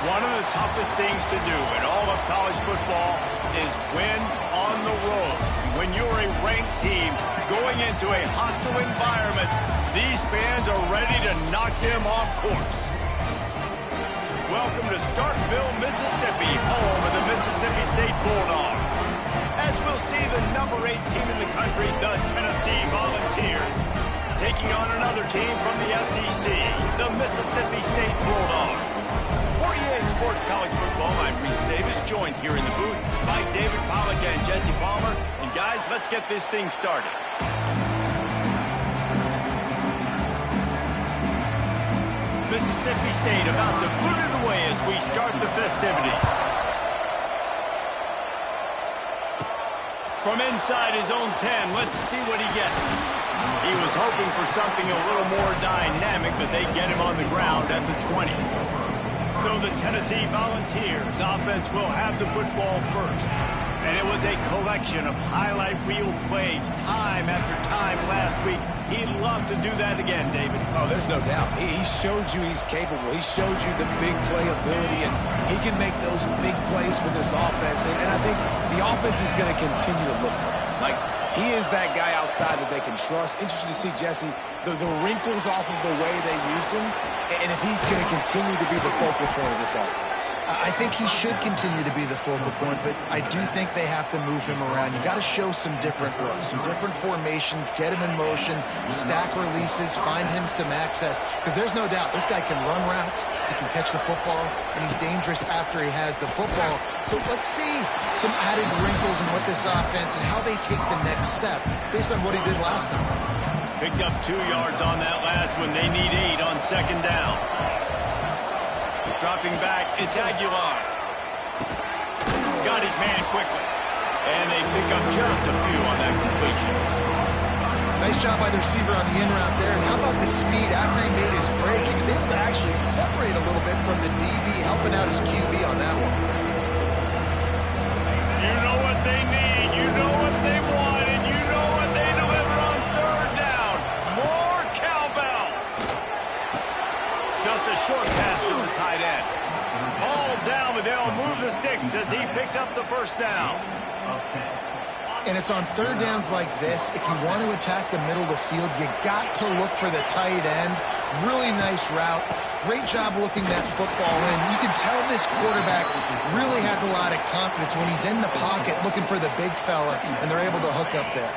One of the toughest things to do in all of college football is win on the road. When you're a ranked team going into a hostile environment, these fans are ready to knock them off course. Welcome to Starkville, Mississippi, home of the Mississippi State Bulldogs. As we'll see the number 8 team in the country, the Tennessee Volunteers, taking on another team from the SEC, the Mississippi State Bulldogs. For EA Sports College Football, I'm Reese Davis, joined here in the booth by David Pollack and Jesse Palmer. And guys, let's get this thing started. Mississippi State about to put it away as we start the festivities. From inside his own 10, let's see what he gets. He was hoping for something a little more dynamic, but they get him on the ground at the 20. So the Tennessee Volunteers offense will have the football first. And it was a collection of highlight reel plays time after time last week. He'd love to do that again, David. Oh, there's no doubt. He showed you he's capable. He showed you the big play ability, and he can make those big plays for this offense. And I think the offense is going to continue to look for him. Like, he is that guy outside that they can trust. Interesting to see, Jesse, the wrinkles off of the way they used him, and if he's going to continue to be the focal point of this offense. I think he should continue to be the focal point, but I do think they have to move him around. You got to show some different looks, some different formations, get him in motion, stack releases, find him some access, because there's no doubt this guy can run routes, he can catch the football, and he's dangerous after he has the football. So let's see some added wrinkles in what this offense and how they take the next step based on what he did last time. Picked up 2 yards on that last one. They need 8 on second down. Dropping back, it's Aguilar. Got his man quickly. And they pick up just a few on that completion. Nice job by the receiver on the in route there. And how about the speed after he made his break? He was able to actually separate a little bit from the DB, helping out his QB on that one. You know what they need. You know what they want. And you know what they deliver on third down. More cowbell. Just a short pass to the tight end. All down, but they'll move the sticks as he picks up the first down. And it's on third downs like this. If you want to attack the middle of the field, you got to look for the tight end. Really nice route. Great job looking that football in. You can tell this quarterback really has a lot of confidence when he's in the pocket looking for the big fella, and they're able to hook up there.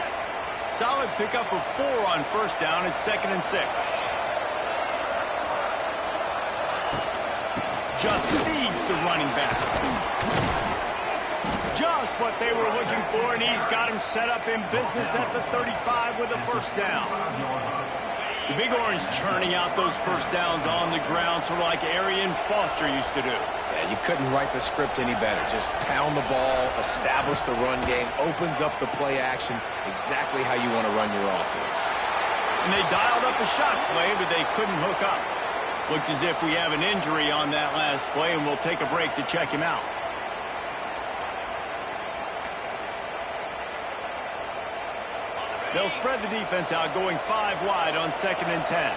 Solid pickup of 4 on first down. It's 2nd and 6. Just feeds the running back. Just what they were looking for, and he's got him set up in business at the 35 with a first down. The Big Orange churning out those first downs on the ground, sort of like Arian Foster used to do. Yeah, you couldn't write the script any better. Just pound the ball, establish the run game, opens up the play action, exactly how you want to run your offense. And they dialed up a shot play, but they couldn't hook up. Looks as if we have an injury on that last play, and we'll take a break to check him out. They'll spread the defense out, going 5 wide on 2nd and 10.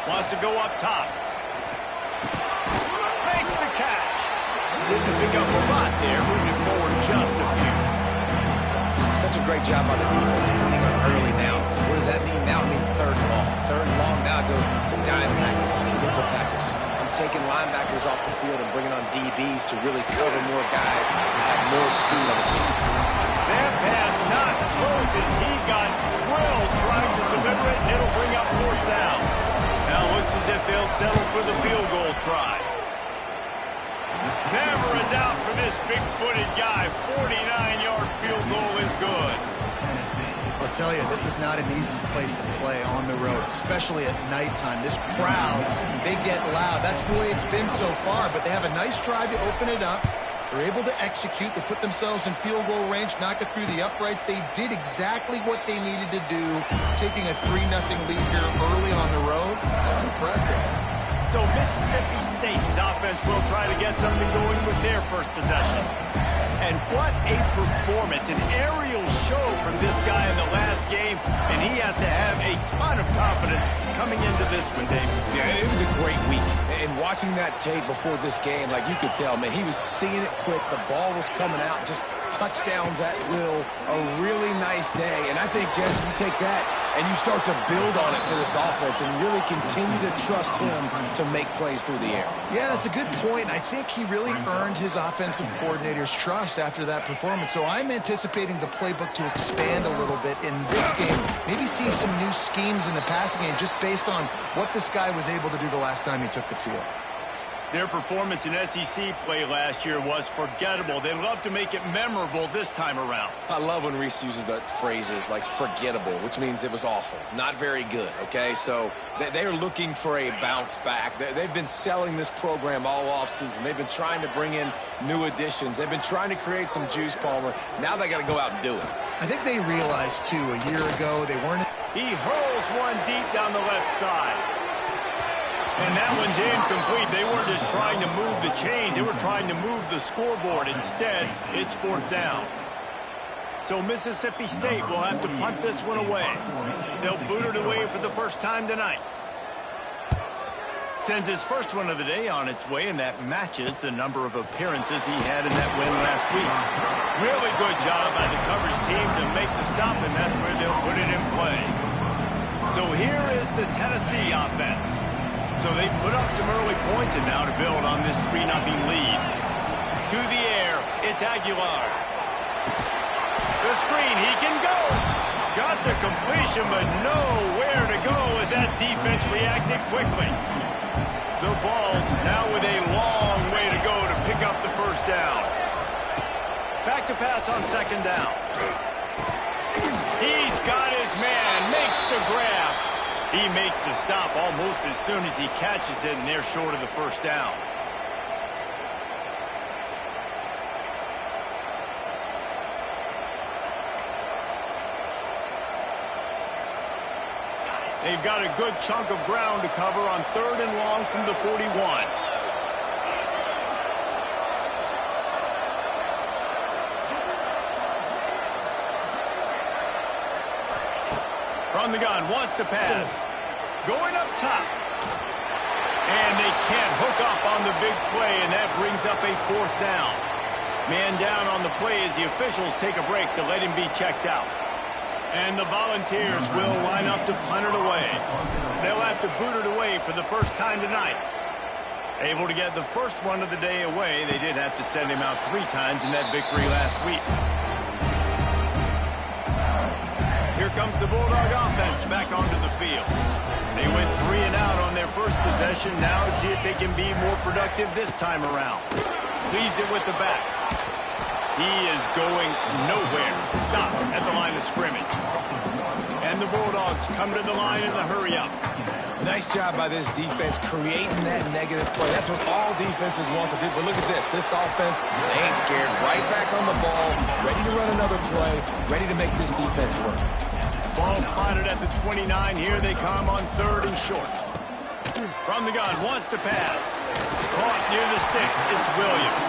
Wants to go up top. Makes the catch. Didn't pick up a lot there, moving it forward just a few. Such a great job by the defense putting up early downs. What does that mean now? It means 3rd and long. 3rd and long, now go to dime package, to nickel package. I'm taking linebackers off the field and bringing on DBs to really cover more guys and have more speed on the field. That pass not close as he got drilled trying to deliver it, and it'll bring up 4th down. Now it looks as if they'll settle for the field goal try. Never a doubt for this big-footed guy. 49-yard field goal is good. I'll tell you, this is not an easy place to play on the road, especially at nighttime. This crowd, they get loud. That's the way it's been so far, but they have a nice drive to open it up. They're able to execute. They put themselves in field goal range, knock it through the uprights. They did exactly what they needed to do, taking a 3-0 lead here early on the road. That's impressive. So Mississippi State's offense will try to get something going with their first possession. And what a performance, an aerial show from this guy in the last game, and he has to have a ton of confidence coming into this one, Dave. Yeah, it was a great week. And watching that tape before this game, like you could tell, man, he was seeing it quick. The ball was coming out, just touchdowns at will. A really nice day. And I think, Jesse, you take that and you start to build on it for this offense and really continue to trust him to make plays through the air. Yeah, that's a good point. I think he really earned his offensive coordinator's trust after that performance. So I'm anticipating the playbook to expand a little bit in this game. Maybe see some new schemes in the passing game just based on what this guy was able to do the last time he took the field. Their performance in SEC play last year was forgettable. They'd love to make it memorable this time around. I love when Reese uses that phrases like forgettable, which means it was awful, not very good, okay? So they're looking for a bounce back. They've been selling this program all offseason. They've been trying to bring in new additions. They've been trying to create some juice, Palmer. Now they got to go out and do it. I think they realized, too, a year ago they weren't... He hurls one deep down the left side. And that one's incomplete. They weren't just trying to move the chains. They were trying to move the scoreboard. Instead, it's 4th down. So Mississippi State will have to punt this one away. They'll boot it away for the first time tonight. Sends his first one of the day on its way, and that matches the number of appearances he had in that win last week. Really good job by the coverage team to make the stop, and that's where they'll put it in play. So here is the Tennessee offense. So they put up some early points, and now to build on this 3-0 lead. To the air, it's Aguilar. The screen, he can go. Got the completion, but nowhere to go as that defense reacted quickly. The Vols now with a long way to go to pick up the first down. Back to pass on 2nd down. He's got his man, makes the grab. He makes the stop almost as soon as he catches it, and they're short of the first down. They've got a good chunk of ground to cover on 3rd and long from the 41. From the gun, wants to pass. Going up top. And they can't hook up on the big play, and that brings up a 4th down. Man down on the play as the officials take a break to let him be checked out. And the Volunteers will line up to punt it away. They'll have to boot it away for the first time tonight. Able to get the first one of the day away. They did have to send him out 3 times in that victory last week. Here comes the Bulldog offense back onto the field. They went 3 and out on their first possession. Now to see if they can be more productive this time around. Leaves it with the back. He is going nowhere. Stop at the line of scrimmage. And the Bulldogs come to the line in the hurry-up. Nice job by this defense creating that negative play. That's what all defenses want to do. But look at this. This offense, they ain't scared. Right back on the ball, ready to run another play, ready to make this defense work. Ball spotted at the 29. Here they come on 3rd and short. From the gun, wants to pass. Caught near the sticks. It's Williams.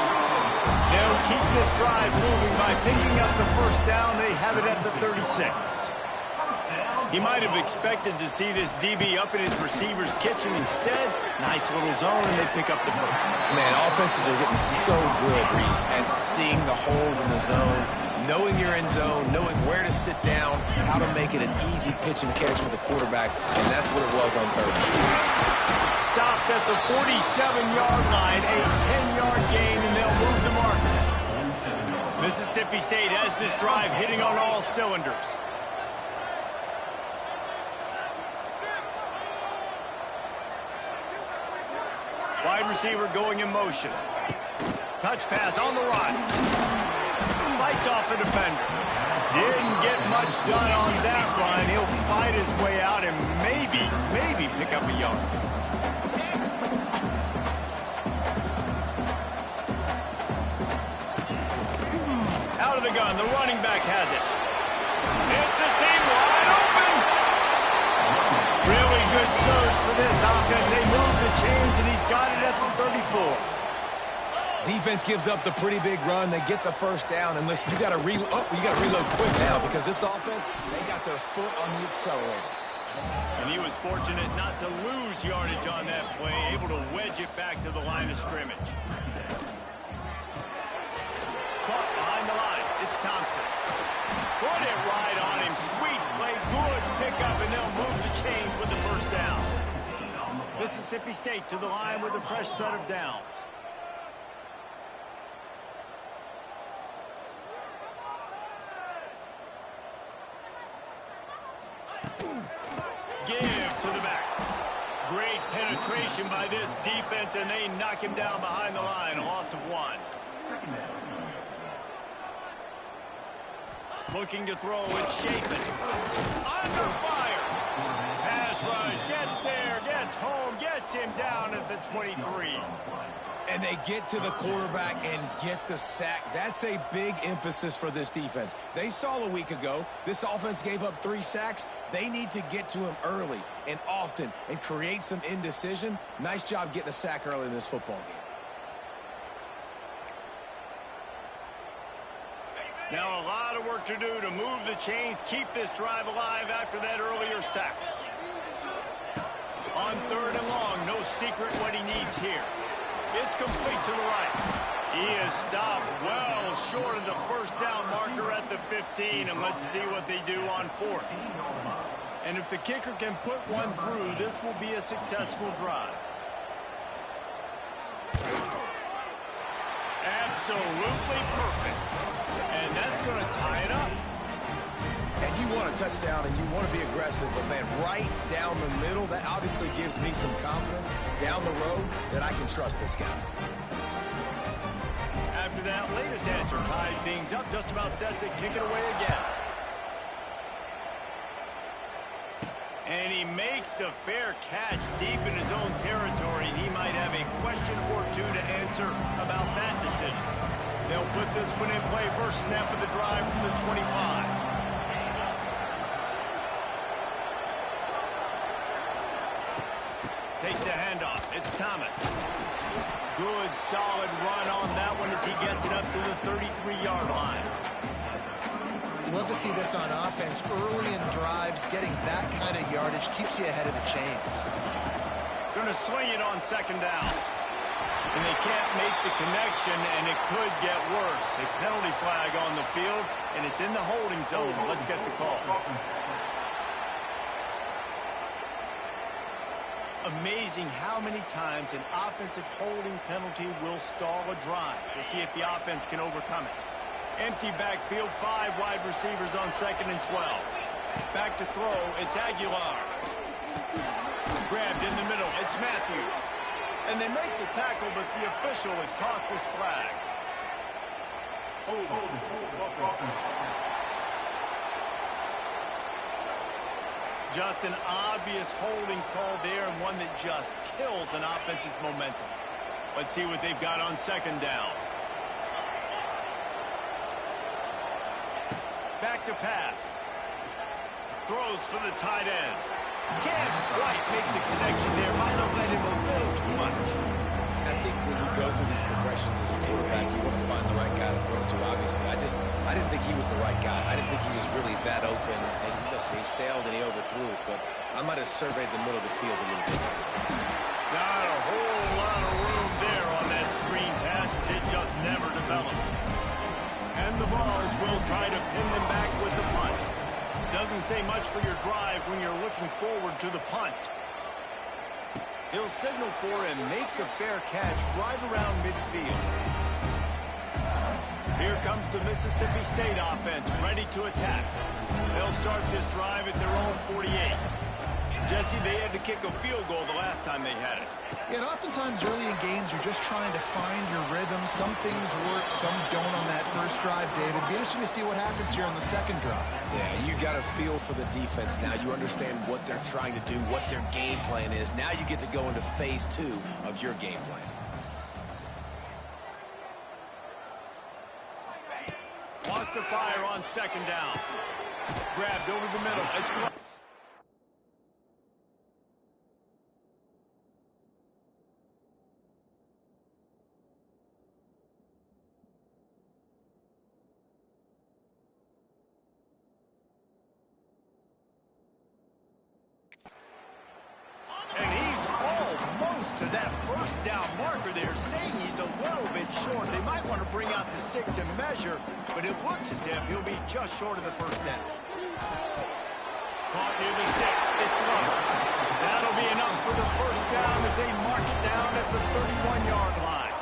They'll keep this drive moving by picking up the first down. They have it at the 36. He might have expected to see this DB up in his receiver's kitchen. Instead, nice little zone, and they pick up the first. Man, offenses are getting so good, Reese, at seeing the holes in the zone, knowing you're in zone, knowing where to sit down, how to make it an easy pitch and catch for the quarterback, and that's what it was on 3rd and short. Stopped at the 47-yard line, a 10-yard gain, and they'll move the markers. Mississippi State has this drive hitting on all cylinders. Wide receiver going in motion. Touch pass on the run. Fights off a defender. Didn't get much done on that run. He'll fight his way out and maybe pick up a yard. Out of the gun. The running back has it. It's a seam wide open. Really good surge for this offense. They move the chains, and he's got it at the 34. Defense gives up the pretty big run. They get the first down. And listen, you got to reload quick now because this offense, they got their foot on the accelerator. And he was fortunate not to lose yardage on that play, able to wedge it back to the line of scrimmage. Caught behind the line. It's Thompson. Put it right on him. Sweet play. Good pickup, and they'll move the chains with the first down. Mississippi State to the line with a fresh set of downs. Give to the back. Great penetration by this defense, and they knock him down behind the line. A loss of 1. Looking to throw, it's Shapen. Under fire. Pass rush, gets there, gets home, gets him down at the 23. And they get to the quarterback and get the sack. That's a big emphasis for this defense. They saw a week ago, this offense gave up 3 sacks. They need to get to him early and often and create some indecision. Nice job getting a sack early in this football game. Now a lot of work to do to move the chains, keep this drive alive after that earlier sack. On 3rd and long, no secret what he needs here. It's complete to the right. He is stopped well short of the first down marker at the 15, and let's see what they do on 4th. And if the kicker can put one through, this will be a successful drive. Absolutely perfect. And that's going to tie it up. And you want a touchdown and you want to be aggressive, but man, right down the middle, that obviously gives me some confidence down the road that I can trust this guy. After that latest answer tied things up, just about set to kick it away again. And he makes the fair catch deep in his own territory, and he might have a question or two to answer about that decision. They'll put this one in play. First snap of the drive from the 25. Takes the handoff. It's Thomas. Good, solid run on that one as he gets it up to the 33-yard line. Love to see this on offense. Early in drives, getting that kind of yardage keeps you ahead of the chains. Going to swing it on 2nd down. And they can't make the connection, and it could get worse. A penalty flag on the field, and it's in the holding zone. Let's get the call. Amazing how many times an offensive holding penalty will stall a drive. We'll see if the offense can overcome it. Empty backfield, 5 wide receivers on 2nd and 12. Back to throw, it's Aguilar. Grabbed in the middle, it's Matthews. And they make the tackle, but the official has tossed his flag. Just an obvious holding call there, and one that just kills an offense's momentum. Let's see what they've got on 2nd down. Back to pass. Throws for the tight end. Can't quite make the connection there. Might have let him a little too much. I think when you go through these progressions as a quarterback, you want to find the right guy to throw to, obviously. I didn't think he was the right guy. I didn't think he was really that open. And listen, he sailed and he overthrew it, but I might have surveyed the middle of the field a little bit. Not a whole lot of room there on that screen pass as it just never developed. And the Vols will try to pin them back with the punt. Doesn't say much for your drive when you're looking forward to the punt. He'll signal for and make the fair catch right around midfield. Here comes the Mississippi State offense, ready to attack. They'll start this drive at their own 48. Jesse, they had to kick a field goal the last time they had it. Yeah, and oftentimes early in games, you're just trying to find your rhythm. Some things work, some don't on that first drive, David. It'll be interesting to see what happens here on the 2nd drive. Yeah, you got a feel for the defense now. You understand what they're trying to do, what their game plan is. Now you get to go into phase 2 of your game plan. Wants to fire on 2nd down. Grabbed over the middle. It's short. They might want to bring out the sticks and measure, but it looks as if he'll be just short of the first down. Caught near the sticks. It's Glover. That'll be enough for the first down as they mark it down at the 31-yard line.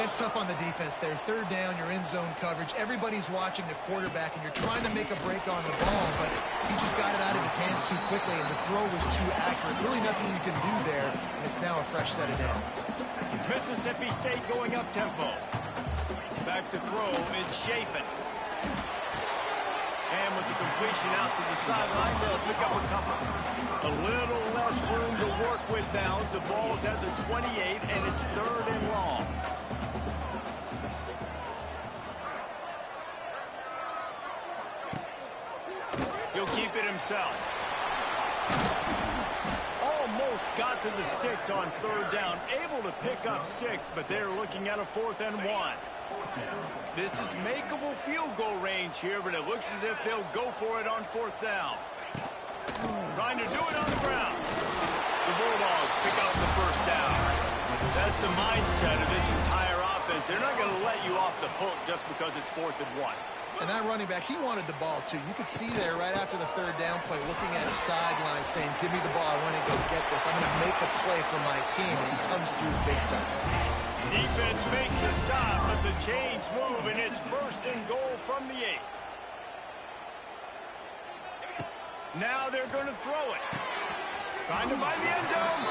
It's tough on the defense there. Third down, you're in zone coverage. Everybody's watching the quarterback, and you're trying to make a break on the ball, but he just got it out of his hands too quickly, and the throw was too accurate. Really nothing you can do there, and it's now a fresh set of downs. Mississippi State going up tempo. Back to throw, it's Chapin. And with the completion out to the sideline, they'll pick up a couple. A little less room to work with now. The ball's at the 28, and it's 3rd and long. He'll keep it himself. Almost got to the sticks on 3rd down. Able to pick up 6, but they're looking at a 4th and 1. This is makeable field goal range here, but it looks as if they'll go for it on 4th down. Trying to do it on the ground. The Bulldogs pick up the first down. That's the mindset of this entire offense. They're not going to let you off the hook just because it's 4th and 1. And that running back, he wanted the ball, too. You could see there right after the 3rd down play, looking at his sideline, saying, give me the ball. I want to go get this. I'm going to make a play for my team. And he comes through big time. Defense makes a stop, but the chains move, and it's 1st and goal from the 8. Now they're going to throw it. Trying to find the end zone.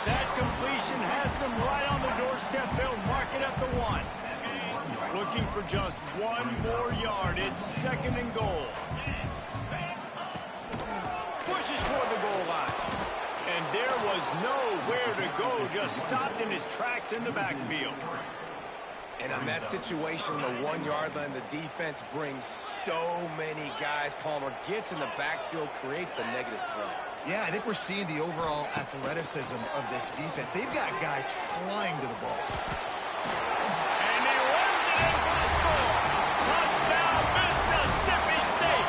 That completion has them right on the doorstep. They'll mark it at the 1. Looking for just 1 more yard. It's 2nd and goal. Pushes for the goal line. And there was nowhere to go. Just stopped in his tracks in the backfield. And on that situation, the 1-yard line, the defense brings so many guys. Palmer gets in the backfield, creates the negative play. Yeah, I think we're seeing the overall athleticism of this defense. They've got guys flying to the ball. And he runs it in for the score. Touchdown, Mississippi State.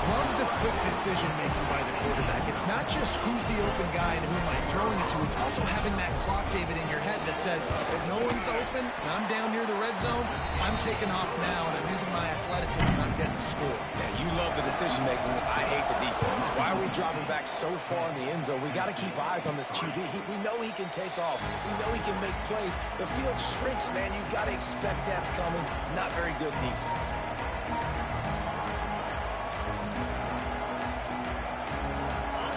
Love the quick decision-making by the quarterback. It's not just who's the open guy and who am I throwing it to. It's also having that clock, David, in your head that says, if no one's open and I'm down near the red zone, I'm taking off now, and I'm using my athleticism, and I'm getting a score. Yeah, you love the decision-making. I hate the defense. Why are we dropping back so far in the end zone? We got to keep eyes on this QB. We know he can take off. We know he can make plays. The field shrinks, man. You got to expect that's coming. Not very good defense.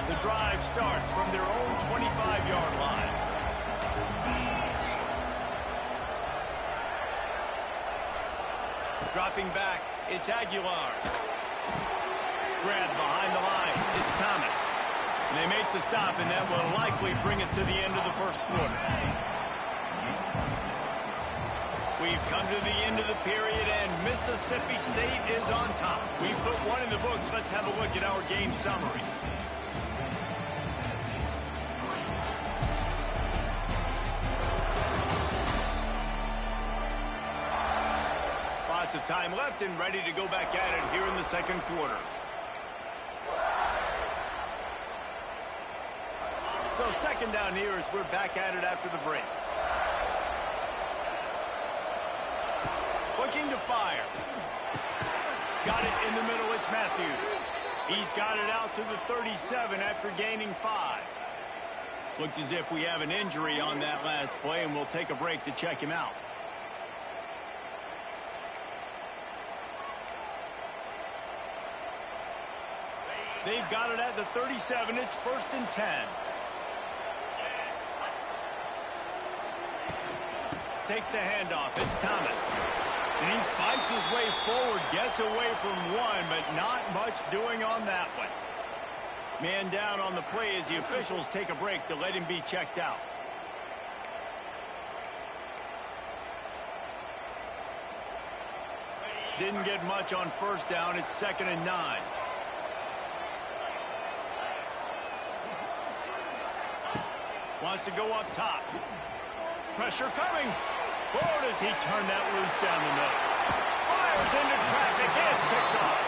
The drive starts from their own 25-yard line. Dropping back, it's Aguilar. Grab behind the line, it's Thomas. And they make the stop, and that will likely bring us to the end of the first quarter. We've come to the end of the period, and Mississippi State is on top. We put 1 in the books. Let's have a look at our game summary. Lots of time left and ready to go back at it here in the second quarter. So 2nd down here as we're back at it after the break. Looking to fire. Got it in the middle, it's Matthews. He's got it out to the 37 after gaining 5. Looks as if we have an injury on that last play, and we'll take a break to check him out. They've got it at the 37. It's 1st and 10. Takes the handoff. It's Thomas. And he fights his way forward, gets away from 1, but not much doing on that one. Man down on the play as the officials take a break to let him be checked out. Didn't get much on 1st down. It's 2nd and 9. Wants to go up top. Pressure coming. Oh, does he turn that loose down the middle. Fires into traffic. It's picked off.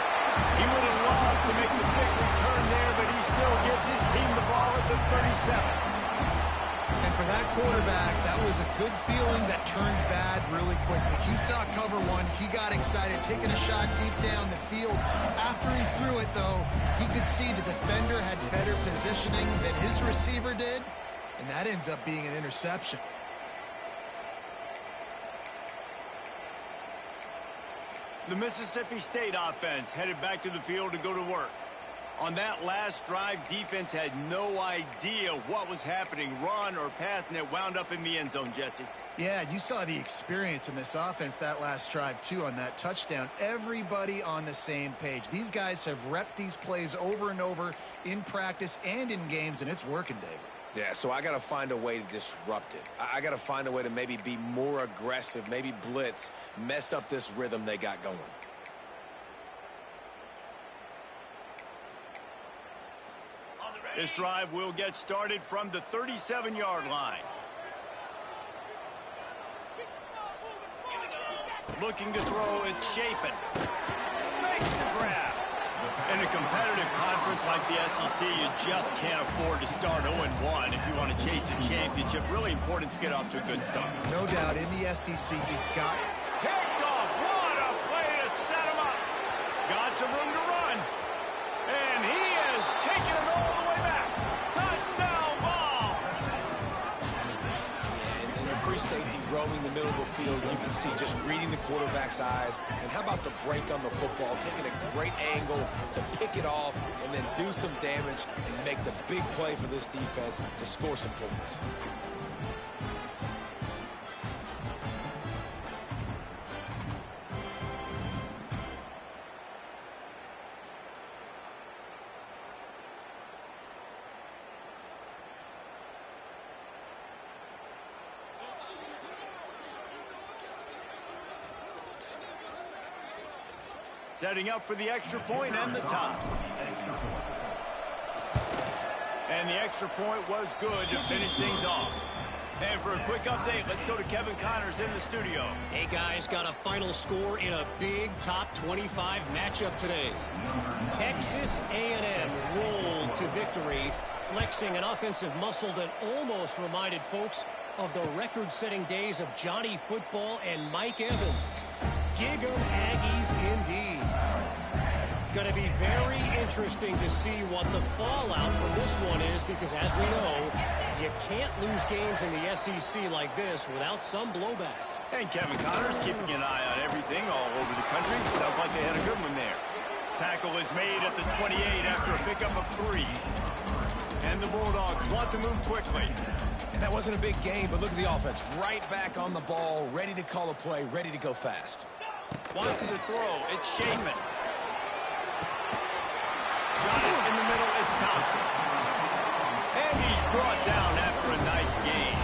He would have loved to make the big return there, but he still gives his team the ball at the 37. And for for that quarterback, that was a good feeling that turned bad really quickly. He saw cover one. He got excited, taking a shot deep down the field. After he threw it, though, he could see the defender had better positioning than his receiver did, and that ends up being an interception. The Mississippi State offense headed back to the field to go to work. On that last drive, defense had no idea what was happening, run or pass, and it wound up in the end zone, Jesse. Yeah, you saw the experience in this offense that last drive, too, on that touchdown. Everybody on the same page. These guys have repped these plays over and over in practice and in games, and it's working, David. Yeah, so I got to find a way to disrupt it. I got to find a way to maybe be more aggressive, maybe blitz, mess up this rhythm they got going. This drive will get started from the 37-yard line. Looking to throw, it's Shapen. Makes the grab. In a competitive conference like the SEC, you just can't afford to start 0-1 if you want to chase a championship. Really important to get off to a good start. No doubt, in the SEC, you've got... Picked off. What a play to set him up. Got some room to run. And he is taking it all the way back. Touchdown ball. Yeah, and the free safety roaming the middle of the field, you can see just reading the quarterback's eyes. And how about the break on the football, taking a great angle to pick it off and then do some damage and make the big play for this defense to score some points. Setting up for the extra point and the tie. And the extra point was good to finish things off. And for a quick update, let's go to Kevin Connors in the studio. Hey, guys, got a final score in a big top 25 matchup today. Texas A&M rolled to victory, flexing an offensive muscle that almost reminded folks of the record-setting days of Johnny Football and Mike Evans. Gig 'em Aggies indeed. Going to be very interesting to see what the fallout from this one is, because as we know, you can't lose games in the SEC like this without some blowback. And Kevin Connors keeping an eye on everything all over the country. Sounds like they had a good one there. Tackle is made at the 28 after a pickup of 3. And the Bulldogs want to move quickly. And that wasn't a big game, but look at the offense. Right back on the ball, ready to call a play, ready to go fast. Wants to throw. It's Shaman. Got it in the middle. It's Thompson. And he's brought down after a nice gain.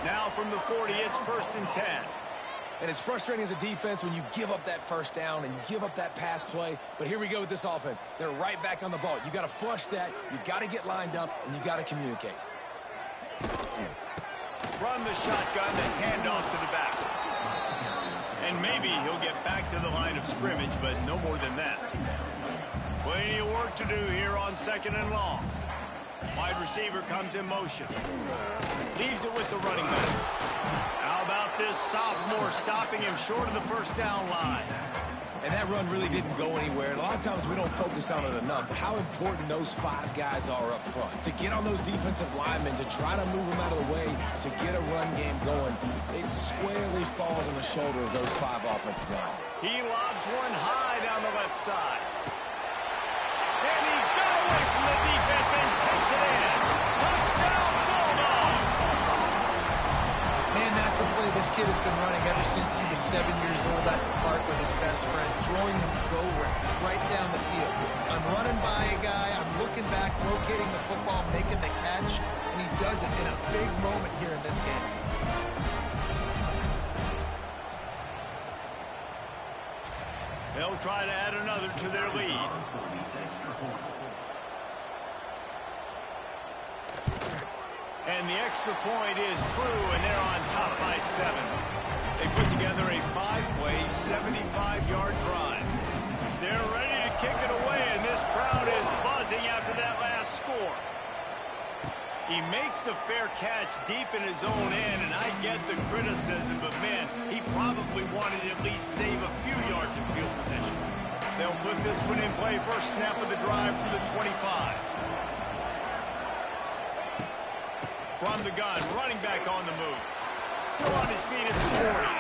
Now from the 40, it's 1st and 10. And it's frustrating as a defense when you give up that first down and you give up that pass play. But here we go with this offense. They're right back on the ball. You got to flush that. You got to get lined up, and you got to communicate. From the shotgun, the handoff to the back. And maybe he'll get back to the line of scrimmage, but no more than that. Plenty of work to do here on 2nd and long. Wide receiver comes in motion. Leaves it with the running back. How about this sophomore stopping him short of the first down line? And that run really didn't go anywhere. And a lot of times we don't focus on it enough. How important those 5 guys are up front. To get on those defensive linemen, to try to move them out of the way, to get a run game going, it squarely falls on the shoulder of those 5 offensive linemen. He lobs one high down the left side. And he got away from the defense and takes it in. Touchdown, Bulldogs! Man, that's a play this kid has been running ever since he was 7 years old at the park with his best friend, throwing him go routes right down the field. I'm running by a guy, I'm looking back, locating the football, making the catch, and he does it in a big moment here in this game. They'll try to add another to their lead. And the extra point is true, and they're on top by 7. They put together a 5-play, 75-yard drive. They're ready to kick it away, and this crowd is buzzing after that last score. He makes the fair catch deep in his own end, and I get the criticism, but man, he probably wanted to at least save a few yards in field position. They'll put this one in play. First snap of the drive from the 25. From the gun, running back on the move. Still on his feet at the 40.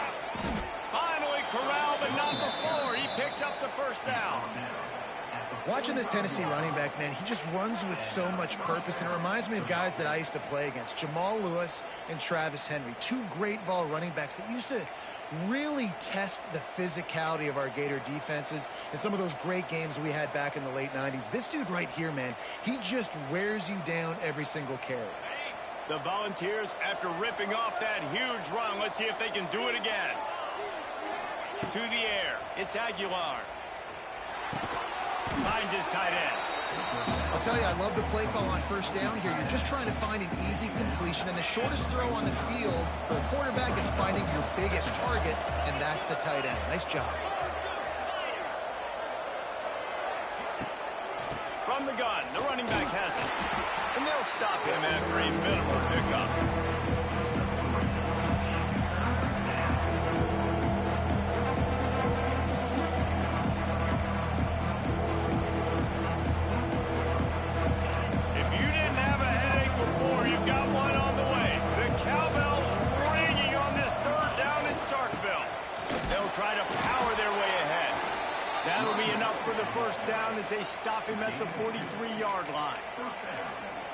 Finally corralled, but not before. He picks up the first down. Watching this Tennessee running back, man, he just runs with so much purpose, and it reminds me of guys that I used to play against, Jamal Lewis and Travis Henry, two great Vol running backs that used to really test the physicality of our Gator defenses in some of those great games we had back in the late 90s. This dude right here, man, he just wears you down every single carry. The Volunteers, after ripping off that huge run, let's see if they can do it again. To the air, it's Aguilar. Finds his tight end. I'll tell you, I love the play call on first down here. You're just trying to find an easy completion, and the shortest throw on the field for a quarterback is finding your biggest target, and that's the tight end. Nice job. From the gun, the running back has it. And they'll stop him after a minimal pickup. If you didn't have a headache before, you've got one on the way. The cowbell's ringing on this third down in Starkville. They'll try to power their way ahead. That'll be enough for the first down as they stop him at the 43-yard line.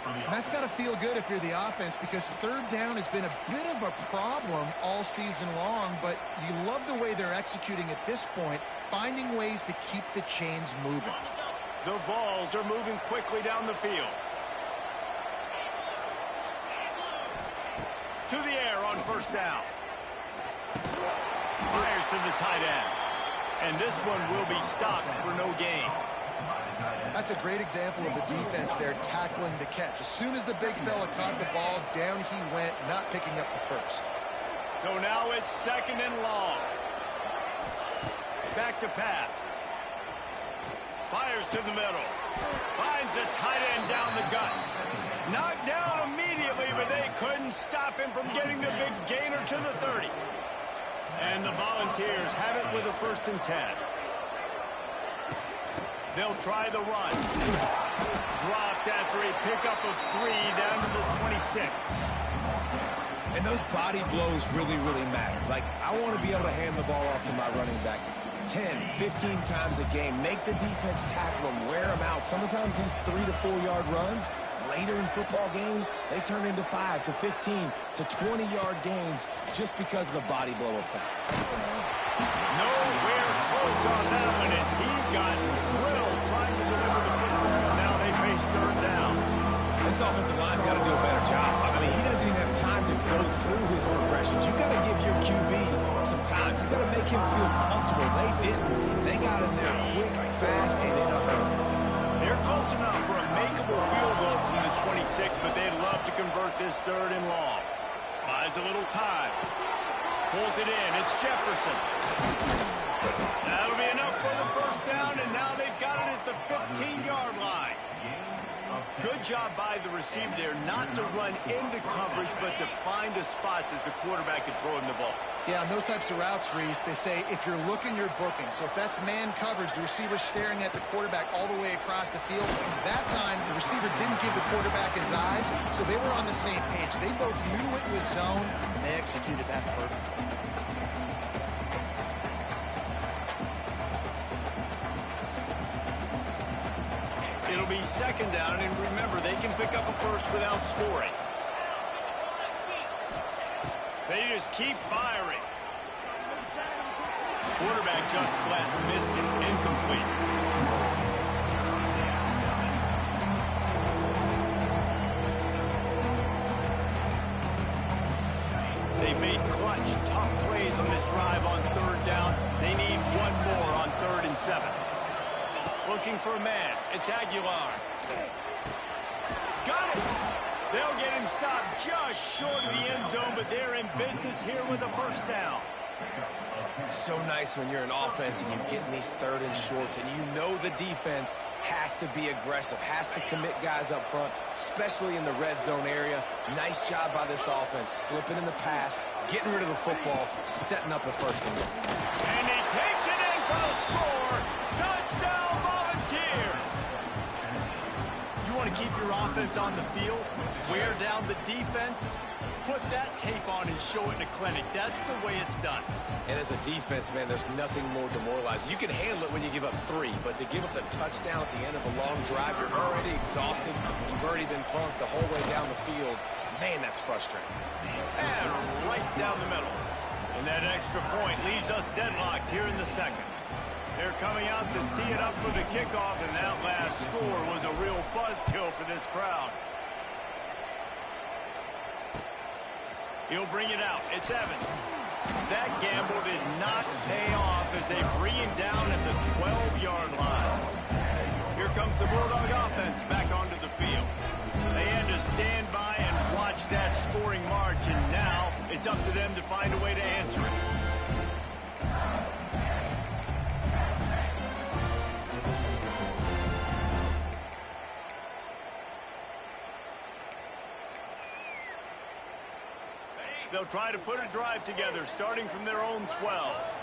And that's got to feel good if you're the offense, because third down has been a bit of a problem all season long, but you love the way they're executing at this point, finding ways to keep the chains moving. The Vols are moving quickly down the field. To the air on first down. Fires to the tight end. And this one will be stopped for no gain. That's a great example of the defense there tackling the catch. As soon as the big fella caught the ball, down he went, not picking up the first. So now it's second and long. Back to pass. Fires to the middle. Finds a tight end down the gut. Knocked down immediately, but they couldn't stop him from getting the big gainer to the 30. And the Volunteers have it with a 1st and 10. They'll try the run. Dropped after a pickup of 3 down to the 26. And those body blows really, really matter. Like, I want to be able to hand the ball off to my running back 10, 15 times a game. Make the defense tackle them, wear them out. Sometimes these 3 to 4 yard runs, later in football games, they turn into 5 to 15 to 20-yard gains just because of the body blow effect. Nowhere close on that one as he got drilled trying to deliver the football. Now they face third down. This offensive line's got to do a better job. I mean, he doesn't even have time to go through his progressions. You got to give your QB some time. You got to make him feel comfortable. They didn't. They got in there quick, fast, and in a hurry. They're close enough for a makeable field goal from the 26, but they'd love to convert this third and long. Buys a little time. Pulls it in. It's Jefferson. That'll be enough for the first down, and now they've got it at the 15-yard line. Good job by the receiver there not to run into coverage, but to find a spot that the quarterback can throw him the ball. Yeah, on those types of routes, Reese, they say if you're looking, you're booking. So if that's man coverage, the receiver's staring at the quarterback all the way across the field. That time, the receiver didn't give the quarterback his eyes, so they were on the same page. They both knew it was zone, and they executed that perfectly. It'll be second down, and remember, they can pick up a first without scoring. They just keep firing. Quarterback just flat missed it. Incomplete. They've made clutch, tough plays on this drive on third down. They need one more on 3rd and 7. Looking for a man. It's Aguilar. Got it! They'll get him stopped just short of the end zone, but they're in business here with a first down. So nice when you're an offense and you get in these third and shorts and you know the defense has to be aggressive, has to commit guys up front, especially in the red zone area. Nice job by this offense, slipping in the pass, getting rid of the football, setting up the first and goal. And he takes it in for the score. Touchdown, Volunteers! You want to keep your offense on the field, wear down the defense, put that tape on and show it in a clinic. That's the way it's done. And as a defense, man, there's nothing more demoralizing. You can handle it when you give up 3, but to give up the touchdown at the end of a long drive, you're already exhausted. You've already been punked the whole way down the field. Man, that's frustrating. And right down the middle. And that extra point leaves us deadlocked here in the second. They're coming out to tee it up for the kickoff, and that last score was a real buzzkill for this crowd. He'll bring it out. It's Evans. That gamble did not pay off as they bring him down at the 12-yard line. Here comes the Bulldog offense back onto the field. They had to stand by and watch that scoring march, and now it's up to them to find a way to answer it. They'll try to put a drive together, starting from their own 12.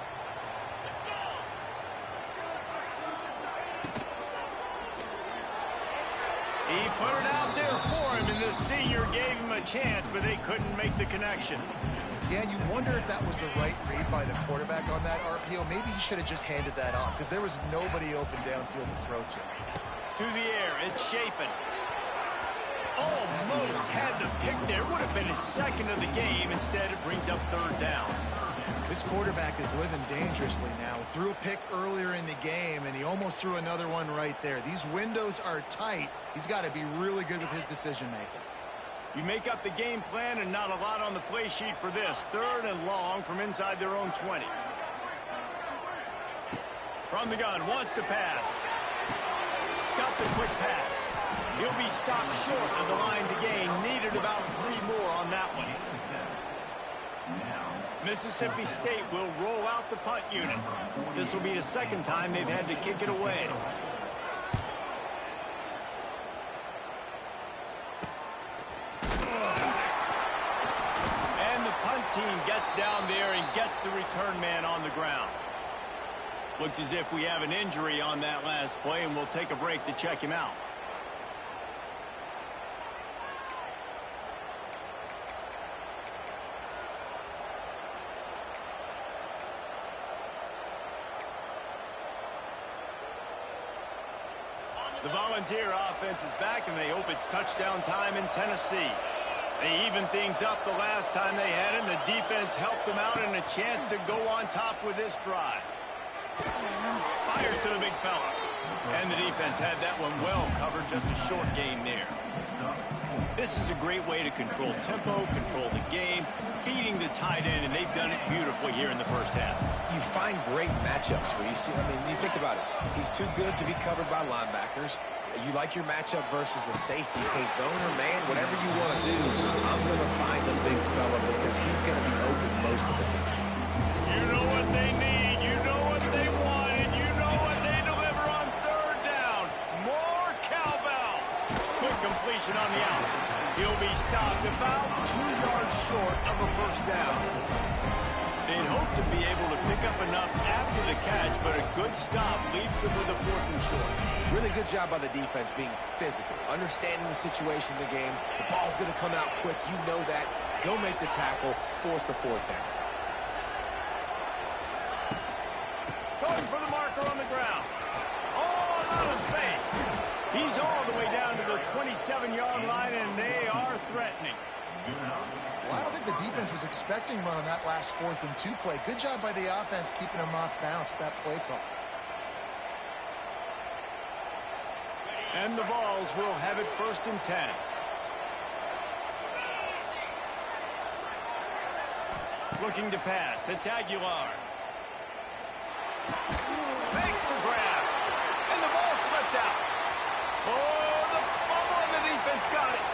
He put it out there for him, and the senior gave him a chance, but they couldn't make the connection. Yeah, you wonder if that was the right read by the quarterback on that RPO. Maybe he should have just handed that off, because there was nobody open downfield to throw to. To the air, it's Shapen. Almost had the pick there. Would have been his second of the game. Instead, it brings up third down. This quarterback is living dangerously now. Threw a pick earlier in the game, and he almost threw another one right there. These windows are tight. He's got to be really good with his decision-making. You make up the game plan and not a lot on the play sheet for this. Third and long from inside their own 20. From the gun, wants to pass. Got the quick pass. He'll be stopped short of the line to gain. Needed about 3 more on that one. Mississippi State will roll out the punt unit. This will be the second time they've had to kick it away. And the punt team gets down there and gets the return man on the ground. Looks as if we have an injury on that last play, and we'll take a break to check him out. The Volunteer offense is back, and they hope it's touchdown time in Tennessee. They evened things up the last time they had him. The defense helped them out, and a chance to go on top with this drive. Fires to the big fella. And the defense had that one well covered, just a short gain there. This is a great way to control tempo, control the game, feeding the tight end, and they've done it beautifully here in the first half. You find great matchups, Reese. I mean, you think about it. He's too good to be covered by linebackers. You like your matchup versus a safety. So zone or man, whatever you want to do, I'm going to find the big fella because he's going to be open most of the time. You know what they need. You know what they want, and you know what they deliver on third down. More cowbell. Quick completion on the out. He'll be stopped about 2 yards short of a first down. They'd hope to be able to pick up enough after the catch, but a good stop leaves them with a 4th and short. Really good job by the defense being physical, understanding the situation in the game. The ball's going to come out quick. You know that. Go make the tackle, force the 4th down. Going for the marker on the ground. All out of space. He's all the way down to the 27-yard line, and they are threatening. Well, I don't think the defense was expecting one on that last 4th and 2 play. Good job by the offense keeping them off balance with that play call. And the Vols will have it 1st and 10. Looking to pass. It's Aguilar. Makes the grab. And the ball slipped out. Oh, the fumble, and the defense got it.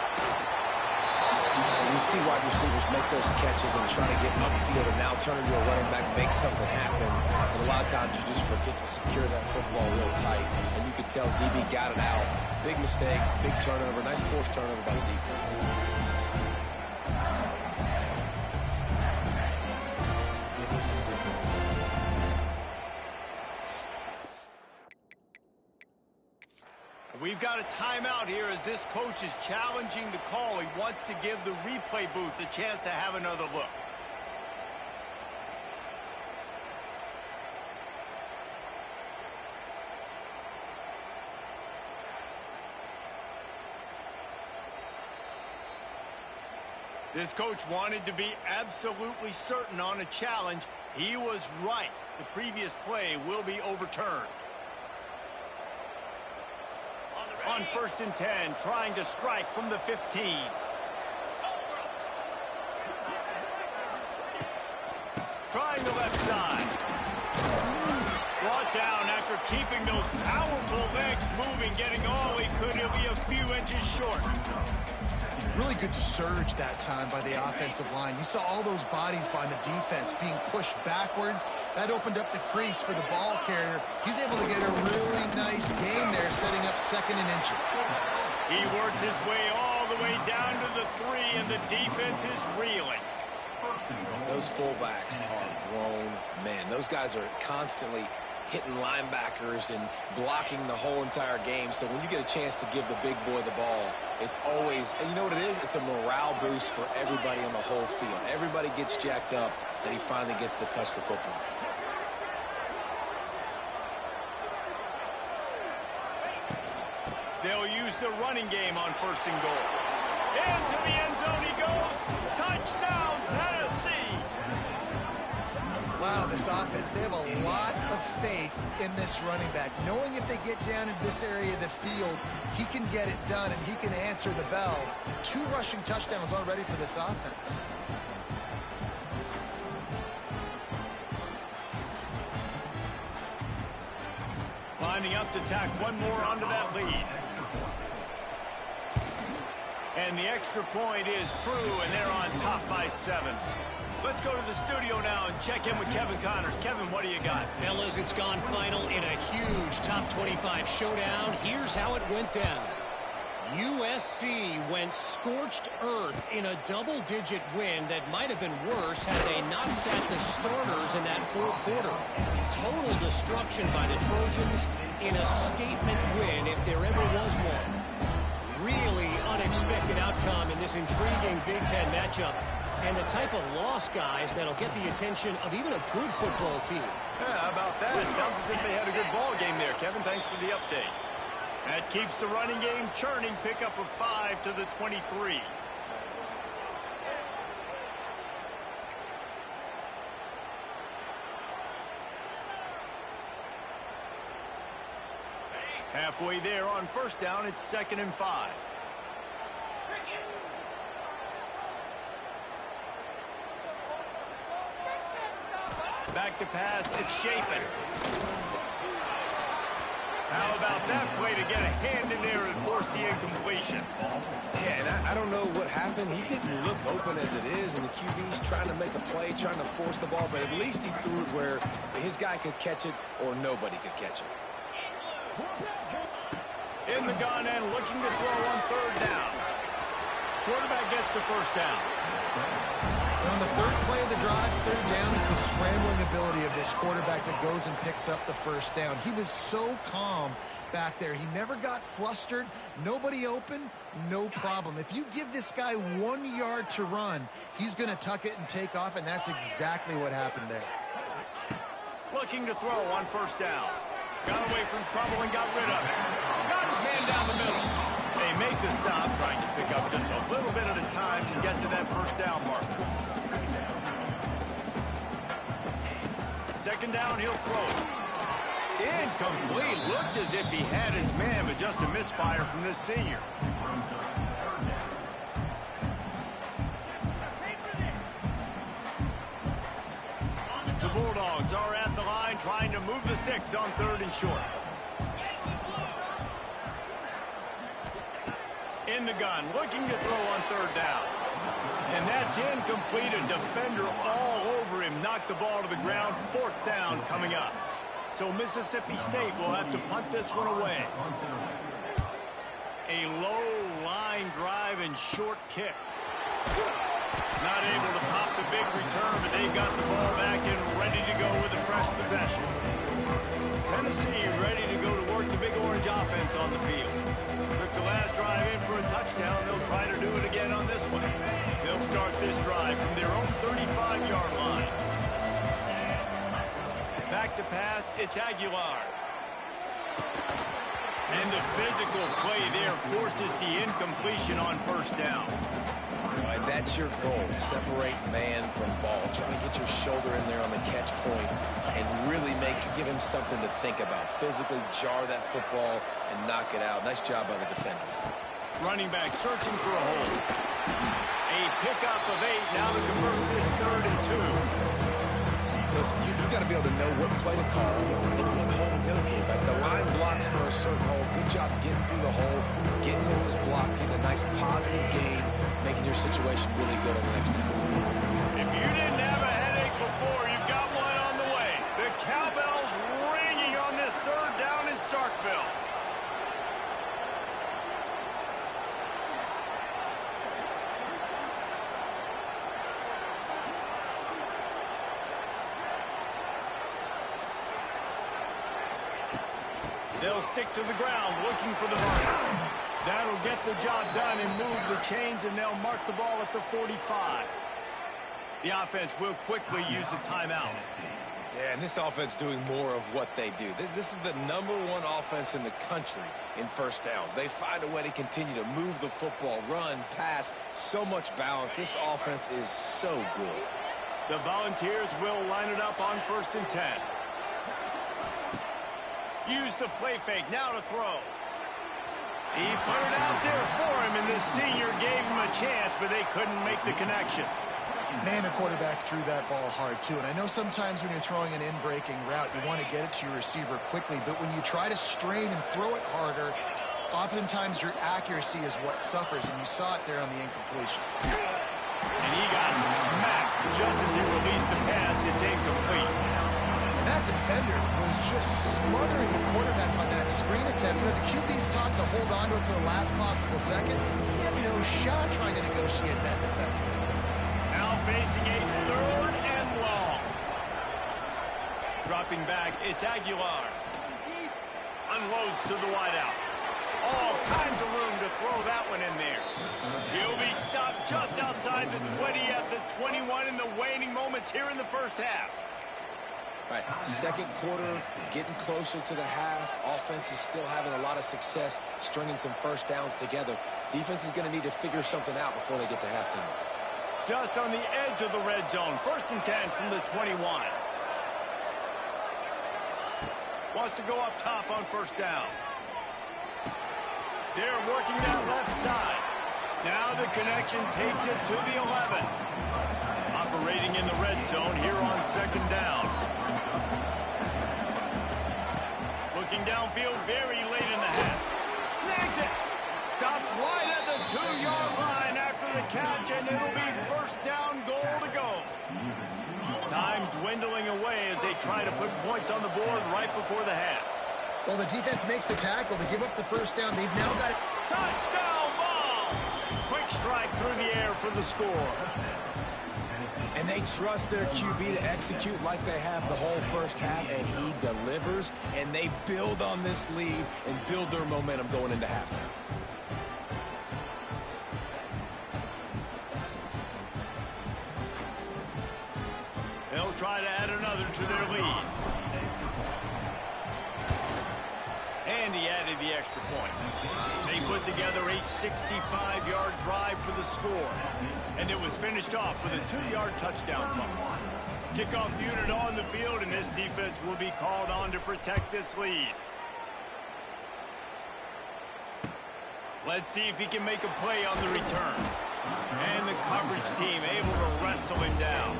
You see wide receivers make those catches and try to get upfield and now turn into a running back, make something happen. But a lot of times you just forget to secure that football real tight. And you can tell DB got it out. Big mistake, big turnover, nice forced turnover by the defense. We've got a timeout here as this coach is challenging the call. He wants to give the replay booth a chance to have another look. This coach wanted to be absolutely certain on a challenge. He was right. The previous play will be overturned. On 1st and 10, trying to strike from the 15. Trying the left side. Brought down after keeping those powerful legs moving, getting all he could. He'll be a few inches short. Really good surge that time by the offensive line. You saw all those bodies by the defense being pushed backwards. That opened up the crease for the ball carrier. He's able to get a really nice game there, setting up 2nd and inches. He works his way all the way down to the 3, and the defense is reeling. Those fullbacks are grown men. Those guys are constantly hitting linebackers and blocking the whole entire game. So when you get a chance to give the big boy the ball, it's always, and you know what it is? It's a morale boost for everybody on the whole field. Everybody gets jacked up, and he finally gets to touch the football. They'll use the running game on 1st and goal. Into the end zone he goes. Touchdown, Tennessee. Wow, this offense, they have a lot of faith in this running back. Knowing if they get down in this area of the field, he can get it done and he can answer the bell. 2 rushing touchdowns already for this offense. Lining up to tack one more onto that lead. And the extra point is true, and they're on top by 7. Let's go to the studio now and check in with Kevin Connors. Kevin, what do you got? Fellas, it's gone final in a huge top 25 showdown. Here's how it went down. USC went scorched earth in a double-digit win that might have been worse had they not sat the starters in that 4th quarter. Total destruction by the Trojans in a statement win if there ever was one. Really unexpected outcome in this intriguing Big Ten matchup. And the type of loss, guys, that'll get the attention of even a good football team. Yeah, how about that? It sounds as if they had a good ball game there. Kevin, thanks for the update. That keeps the running game churning. Pickup of 5 to the 23. Halfway there on 1st down, it's 2nd and 5. Back to pass, it's Shapen. How about that play to get a hand in there and force the incompletion? Yeah, and I don't know what happened. He didn't look open as it is, and the QB's trying to make a play, trying to force the ball, but at least he threw it where his guy could catch it or nobody could catch it. In the gun and looking to throw on 3rd down. Quarterback gets the 1st down. On the 3rd play of the drive, 3rd down, it's the scrambling ability of this quarterback that goes and picks up the 1st down. He was so calm back there. He never got flustered. Nobody open, no problem. If you give this guy 1 yard to run, he's going to tuck it and take off, and that's exactly what happened there. Looking to throw on 1st down. Got away from trouble and got rid of it. Got his man down the middle. They make the stop, trying to pick up just a little bit at a time to get to that 1st down mark. 2nd down, he'll throw. Incomplete. Looked as if he had his man, but just a misfire from this senior. The Bulldogs are at the line trying to move the sticks on 3rd and short. In the gun, looking to throw on 3rd down. And that's incomplete. A defender all over him. Knocked the ball to the ground. 4th down coming up. So Mississippi State will have to punt this one away. A low line drive and short kick. Not able to pop the big return, but they got the ball back and ready to go with a fresh possession. Tennessee ready to go to work the Big Orange offense on the field. Took the last drive in for a touchdown. They'll try to do it again on this one. They'll start this drive from their own 35-yard line. Back to pass, it's Aguilar. And the physical play there forces the incompletion on 1st down. And that's your goal. Separate man from ball. Try to get your shoulder in there on the catch point and really give him something to think about. Physically jar that football and knock it out. Nice job by the defender. Running back searching for a hole. A pickup of 8 now to convert this 3rd and 2. Listen, you got to be able to know what play to call and what hole to go through. Like the line blocks for a certain hole. Good job getting through the hole, getting what was blocked, getting a nice positive gain, making your situation really good on the next time. If you didn't have a headache before, you've got one on the way. The cowbell's ringing on this 3rd down in Starkville. They'll stick to the ground looking for the mark. That'll get the job done and move the chains, and they'll mark the ball at the 45. The offense will quickly use a timeout. Yeah, and this offense doing more of what they do. This is the #1 offense in the country in 1st downs. They find a way to continue to move the football, run, pass, so much balance. This offense is so good. The Volunteers will line it up on 1st and 10. Use the play fake, now to throw. He put it out there for him, and the senior gave him a chance, but they couldn't make the connection. Man, the quarterback threw that ball hard, too. And I know sometimes when you're throwing an in-breaking route, you want to get it to your receiver quickly. But when you try to strain and throw it harder, oftentimes your accuracy is what suffers, and you saw it there on the incompletion. And he got smacked just as he released the pass. It's incomplete. That defender was just smothering the quarterback on that screen attempt. You know, the QB's taught to hold on to it to the last possible second. He had no shot trying to negotiate that defender. Now facing a 3rd and long. Dropping back, it's Aguilar. Unloads to the wideout. All kinds of room to throw that one in there. He'll be stopped just outside the 20 at the 21 in the waning moments here in the 1st half. Right, 2nd quarter, getting closer to the half. Offense is still having a lot of success stringing some 1st downs together. Defense is going to need to figure something out before they get to halftime. Just on the edge of the red zone. 1st and 10 from the 21. Wants to go up top on 1st down. They're working that left side. Now the connection takes it to the 11. Operating in the red zone here on 2nd down. Looking downfield very late in the half. Snags it. Stopped right at the 2-yard line after the catch, and it'll be 1st down, goal to go. Time dwindling away as they try to put points on the board right before the half. Well, the defense makes the tackle to give up the 1st down. They've now got it. Touchdown, Vols! Quick strike through the air for the score. And they trust their QB to execute like they have the whole 1st half, and he delivers, and they build on this lead and build their momentum going into halftime. They'll try to add another to their lead. And he added the extra point. They put together a 65-yard drive for the score. And it was finished off with a 2-yard touchdown toss. Kickoff unit on the field, and this defense will be called on to protect this lead. Let's see if he can make a play on the return. And the coverage team able to wrestle him down.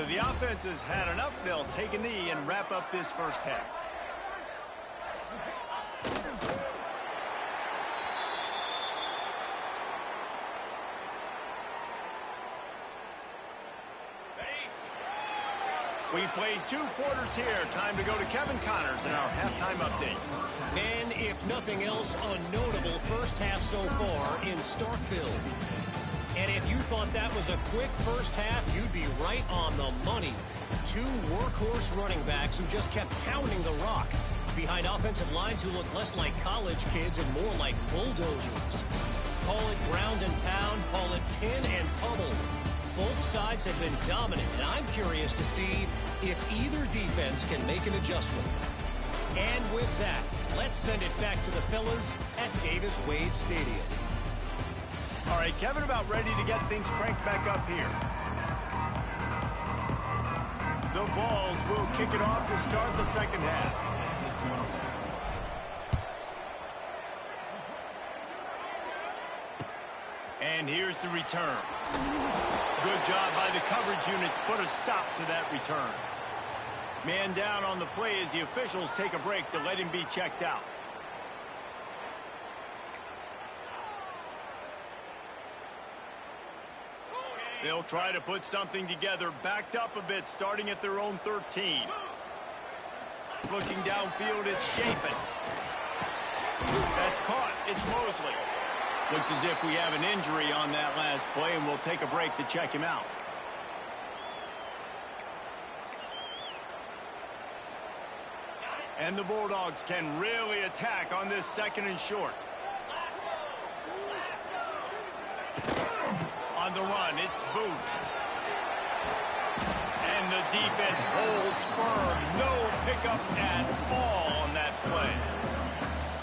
The The offense has had enough. They'll take a knee and wrap up this first half. We've played 2 quarters here. Time to go to Kevin Connors in our halftime update. And if nothing else, a notable first half so far in Starkville. And if you thought that was a quick first half, you'd be right on the money. 2 workhorse running backs who just kept pounding the rock behind offensive lines who look less like college kids and more like bulldozers. Call it ground and pound, call it pin and pummel. Both sides have been dominant, and I'm curious to see if either defense can make an adjustment. And with that, let's send it back to the fellas at Davis-Wade Stadium. All right, Kevin, about ready to get things cranked back up here. The Vols will kick it off to start the second half. And here's the return. Good job by the coverage unit to put a stop to that return. Man down on the play as the officials take a break to let him be checked out. They'll try to put something together, backed up a bit, starting at their own 13. Looking downfield, it's Shapin. That's caught. It's Mosley. Looks as if we have an injury on that last play, and we'll take a break to check him out. And the Bulldogs can really attack on this second and short. On the run, it's Booth. And the defense holds firm. No pickup at all on that play.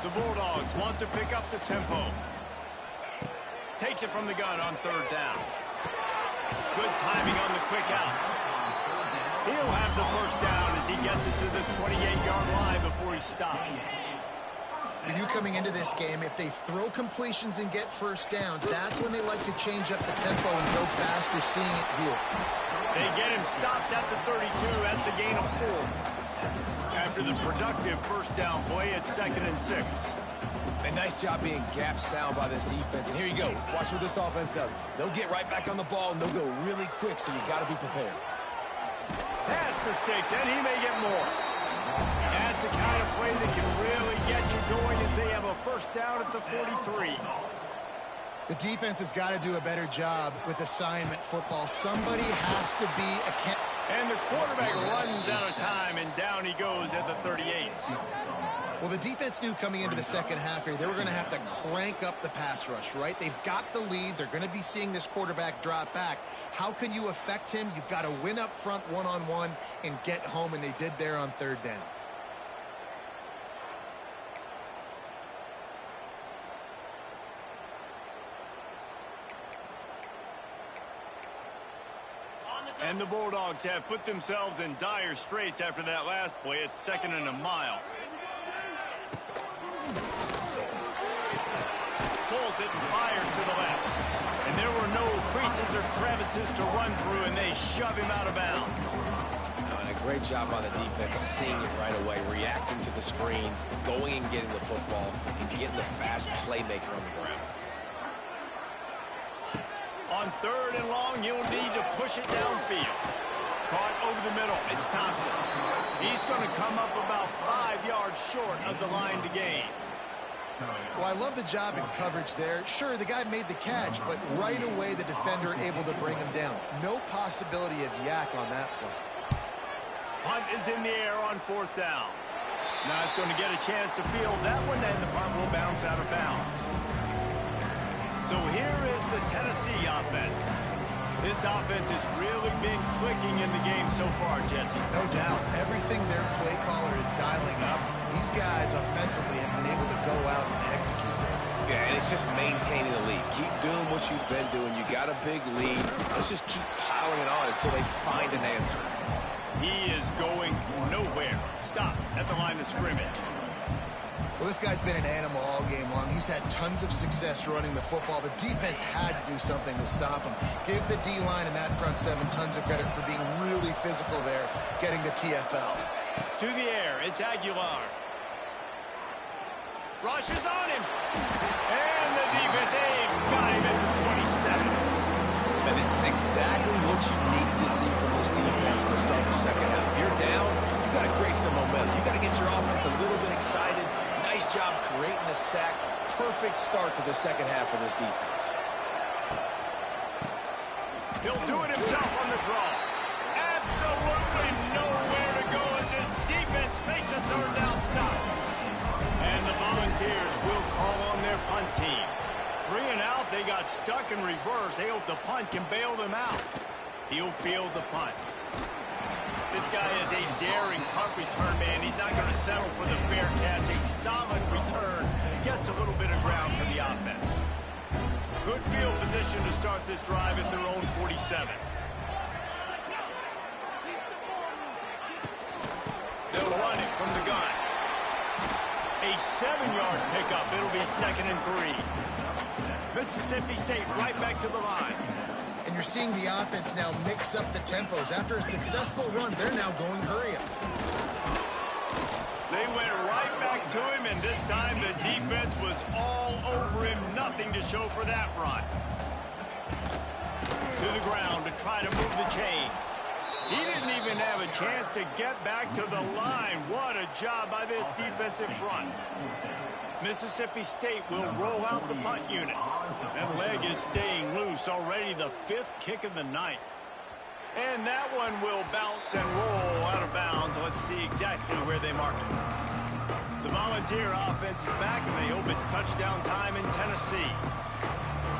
The Bulldogs want to pick up the tempo. Takes it from the gun on third down. Good timing on the quick out. He'll have the first down as he gets it to the 28-yard line before he stopped. For you coming into this game, if they throw completions and get first downs, that's when they like to change up the tempo and go fast. We're seeing it here. They get him stopped at the 32. That's a gain of 4. After the productive first down play, it's 2nd and 6. A nice job being gap sound by this defense. And here you go. Watch what this offense does. They'll get right back on the ball, and they'll go really quick, so you got to be prepared. Pass the sticks, and he may get more. That's the kind of play that can really get you going as they have a first down at the 43. The defense has got to do a better job with assignment football. Somebody has to be a... And the quarterback runs out of time, and down he goes at the 38. Well, the defense knew coming into the second half here, they were going to have to crank up the pass rush, right? They've got the lead. They're going to be seeing this quarterback drop back. How can you affect him? You've got to win up front one-on-one and get home, and they did there on third down. And the Bulldogs have put themselves in dire straits after that last play. It's 2nd and a mile. Pulls it and fires to the left. And there were no creases or crevices to run through, and they shove him out of bounds. And a great job by the defense, seeing it right away, reacting to the screen, going and getting the football, and getting the fast playmaker on the ground. On third and long, you'll need to push it downfield. Caught over the middle. It's Thompson. He's going to come up about 5 yards short of the line to gain. Well, I love the job in coverage there. Sure, the guy made the catch, but right away the defender able to bring him down. No possibility of yak on that play. Punt is in the air on 4th down. Not going to get a chance to field that one, and the punt will bounce out of bounds. So here is the Tennessee offense. This offense has really been clicking in the game so far, Jesse. No doubt. Everything their play caller is dialing up, these guys offensively have been able to go out and execute. Yeah, and it's just maintaining the lead. Keep doing what you've been doing. You got a big lead. Let's just keep piling it on until they find an answer. He is going nowhere. Stop at the line of scrimmage. Well, this guy's been an animal all game long. He's had tons of success running the football. The defense had to do something to stop him. Give the D-line and that front seven tons of credit for being really physical there, getting the TFL. To the air, it's Aguilar. Rushes on him. And the defense got him at the 27. And this is exactly what you needed to see from this defense to start the second half. If you're down, you got to create some momentum. You got to get your offense a little bit excited. Nice job creating the sack. Perfect start to the second half of this defense. He'll do it himself on the draw. Absolutely nowhere to go as his defense makes a third down stop. And the Volunteers will call on their punt team. 3 and out, they got stuck in reverse. They hope the punt can bail them out. He'll field the punt. This guy is a daring punt return man. He's not going to settle for the fair catch. A solid return. Gets a little bit of ground for the offense. Good field position to start this drive at their own 47. They'll run it from the gun. A 7-yard pickup. It'll be 2nd and 3. Mississippi State right back to the line. And you're seeing the offense now mix up the tempos. After a successful run, they're now going hurry up. They went right back to him, and this time the defense was all over him. Nothing to show for that run. To the ground to try to move the chains. He didn't even have a chance to get back to the line. What a job by this defensive front. Mississippi State will roll out the punt unit. That leg is staying loose. Already the 5th kick of the night. And that one will bounce and roll out of bounds. Let's see exactly where they mark it. The Volunteer offense is back, and they hope it's touchdown time in Tennessee.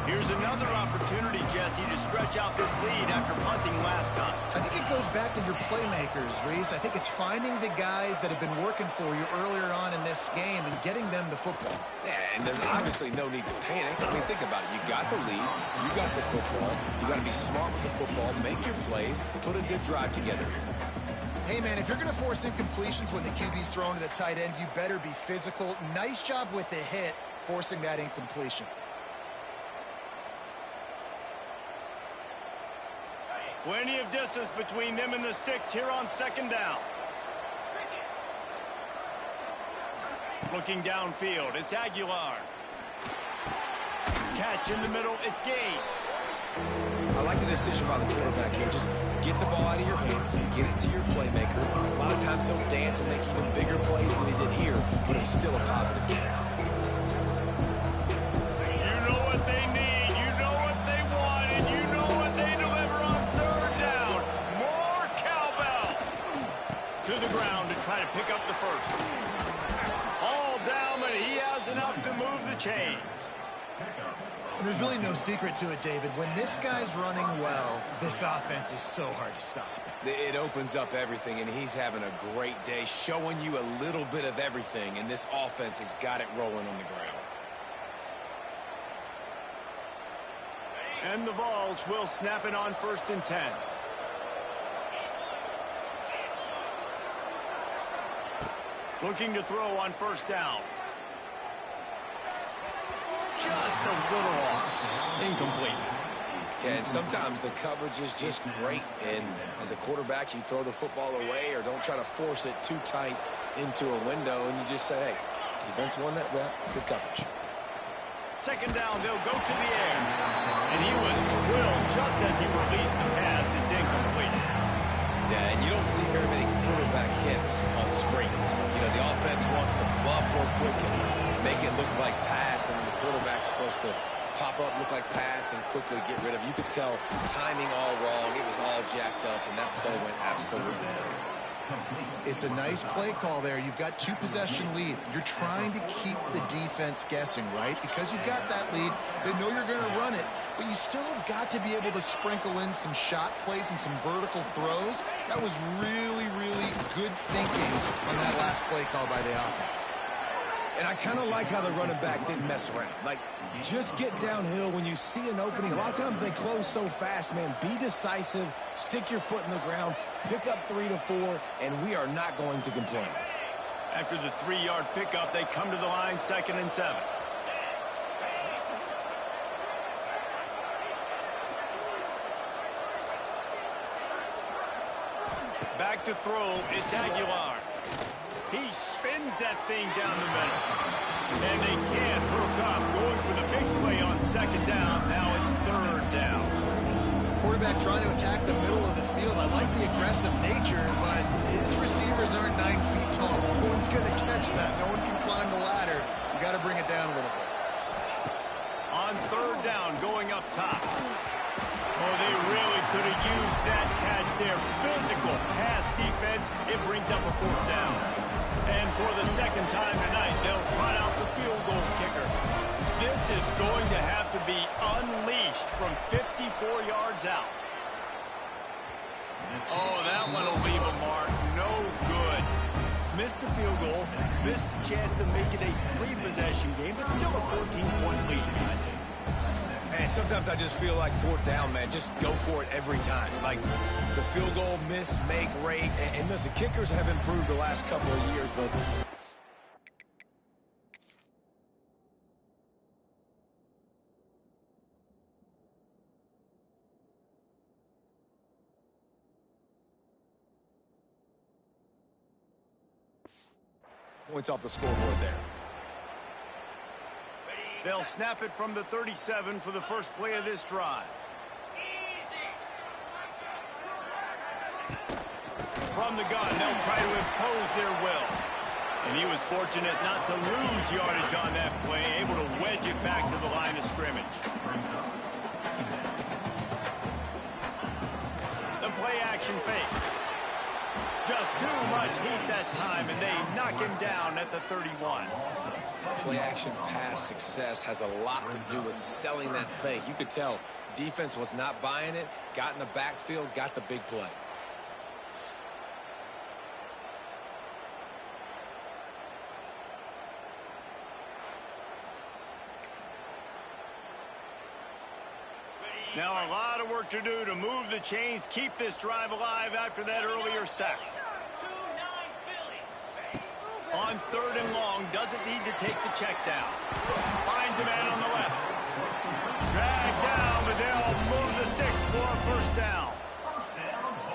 Here's another opportunity, Jesse, to stretch out this lead after punting last time. I think it goes back to your playmakers, Reese. I think it's finding the guys that have been working for you earlier on in this game and getting them the football. Yeah, and there's obviously no need to panic. I mean, think about it. You got the lead. You got the football. You got to be smart with the football. Make your plays. Put a good drive together here. Hey, man, if you're going to force incompletions when the QB's throwing to the tight end, you better be physical. Nice job with the hit, forcing that incompletion. Plenty of distance between them and the sticks here on 2nd down. Looking downfield, it's Aguilar. Catch in the middle, it's Gaines. I like the decision by the quarterback here. Just get the ball out of your hands, get it to your playmaker. A lot of times he'll dance and make even bigger plays than he did here, but it was still a positive game. You know what they need, you know what they want, and you know what they deliver on 3rd down. More cowbell. To the ground to try to pick up the first. All down, but he has enough to move the chains. There's really no secret to it, David. When this guy's running well, this offense is so hard to stop. It opens up everything, and he's having a great day, showing you a little bit of everything, and this offense has got it rolling on the ground. And the Vols will snap it on 1st and 10. Looking to throw on 1st down. Just a little off. Incomplete. Yeah, and sometimes the coverage is just great, and as a quarterback, you throw the football away or don't try to force it too tight into a window, and you just say, hey, defense won that rep, good coverage. 2nd down, they'll go to the air. And he was drilled just as he released the pass. It's incomplete. Yeah, and you don't see very many quarterback hits on screens. You know, the offense wants to bluff real quick and make it look like pass, and the quarterback's supposed to pop up, look like pass, and quickly get rid of it. You could tell timing all wrong. It was all jacked up, and that play went absolutely nowhere. It's a nice play call there. You've got 2-possession lead. You're trying to keep the defense guessing, right? Because you've got that lead, they know you're going to run it, but you still have got to be able to sprinkle in some shot plays and some vertical throws. That was really, really good thinking on that last play call by the offense. And I kind of like how the running back didn't mess around. Like, just get downhill when you see an opening. A lot of times they close so fast, man. Be decisive, stick your foot in the ground, pick up 3 to 4, and we are not going to complain. After the 3-yard pickup, they come to the line 2nd and 7. Back to throw, it's Aguilar. He spins that thing down the middle. And they can't hook up. Going for the big play on 2nd down. Now it's 3rd down. Quarterback trying to attack the middle of the field. I like the aggressive nature, but his receivers aren't 9 feet tall. No one's going to catch that. No one can climb the ladder. You got to bring it down a little bit. On 3rd down, going up top. Oh, they really could have used that catch there. Physical pass defense. It brings up a 4th down. And for the 2nd time tonight, they'll trot out the field goal kicker. This is going to have to be unleashed from 54 yards out. Oh, that one will leave a mark. No good. Missed the field goal. Missed the chance to make it a 3-possession game, but still a 14-point lead, guys. Man, sometimes I just feel like 4th down, man. Just go for it every time. Like the field goal miss, make rate. And listen, kickers have improved the last couple of years, but points off the scoreboard there. They'll snap it from the 37 for the first play of this drive. From the gun, they'll try to impose their will. And he was fortunate not to lose yardage on that play, able to wedge it back to the line of scrimmage. The play action fake. Just too much heat that time, and they knock him down at the 31. Play-action pass success has a lot to do with selling that fake. You could tell defense was not buying it, got in the backfield, got the big play. Now a lot of work to do to move the chains, keep this drive alive after that earlier sack. On 3rd and long, doesn't need to take the check down. Finds a man on the left. Dragged down, but they'll move the sticks for a 1st down.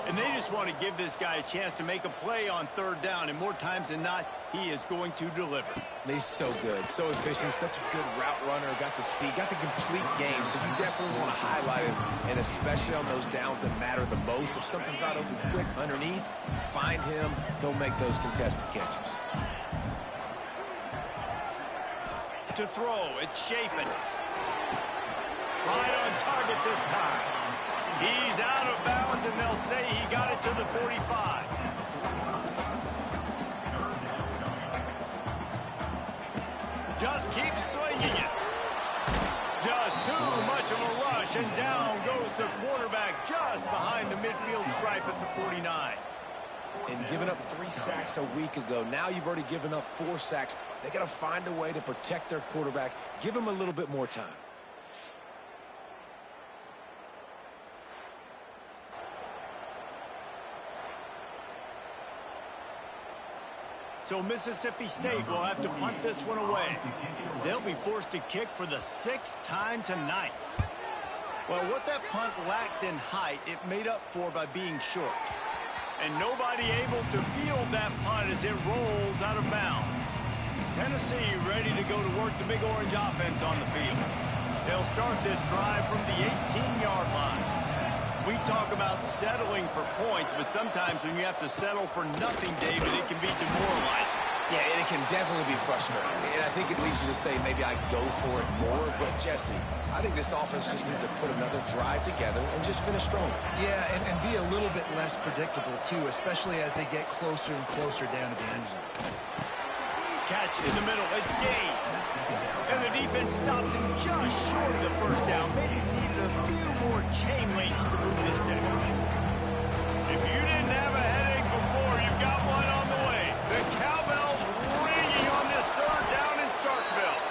And they just want to give this guy a chance to make a play on 3rd down, and more times than not, he is going to deliver. He's so good, so efficient, such a good route runner, got the speed, got the complete game, so you definitely want to highlight him, and especially on those downs that matter the most. If something's not open quick underneath, find him, he'll make those contested catches. To throw, it's Shapen. Right on target this time. He's out of bounds, and they'll say he got it to the 45. Just keep swinging it. Just too much of a rush, and down goes the quarterback just behind the midfield stripe at the 49. And giving up 3 sacks a week ago, now you've already given up 4 sacks. They got to find a way to protect their quarterback. Give him a little bit more time. So Mississippi State will have to punt this one away. They'll be forced to kick for the 6th time tonight. Well, what that punt lacked in height, it made up for by being short. And nobody able to field that punt as it rolls out of bounds. Tennessee ready to go to work the Big Orange offense on the field. They'll start this drive from the 18-yard line. We talk about settling for points, but sometimes when you have to settle for nothing, David, it can be demoralizing. Yeah, and it can definitely be frustrating. And I think it leads you to say maybe I go for it more. But, Jesse, I think this offense just needs to put another drive together and just finish strong. Yeah, and be a little bit less predictable, too, especially as they get closer and closer down to the end zone. Catch in the middle. It's Gaines. And the defense stops him just short of the 1st down. Maybe needed a few more chain links to move this sticks. If you didn't have a headache before, you've got one on the way. The cowbell's ringing on this 3rd down in Starkville.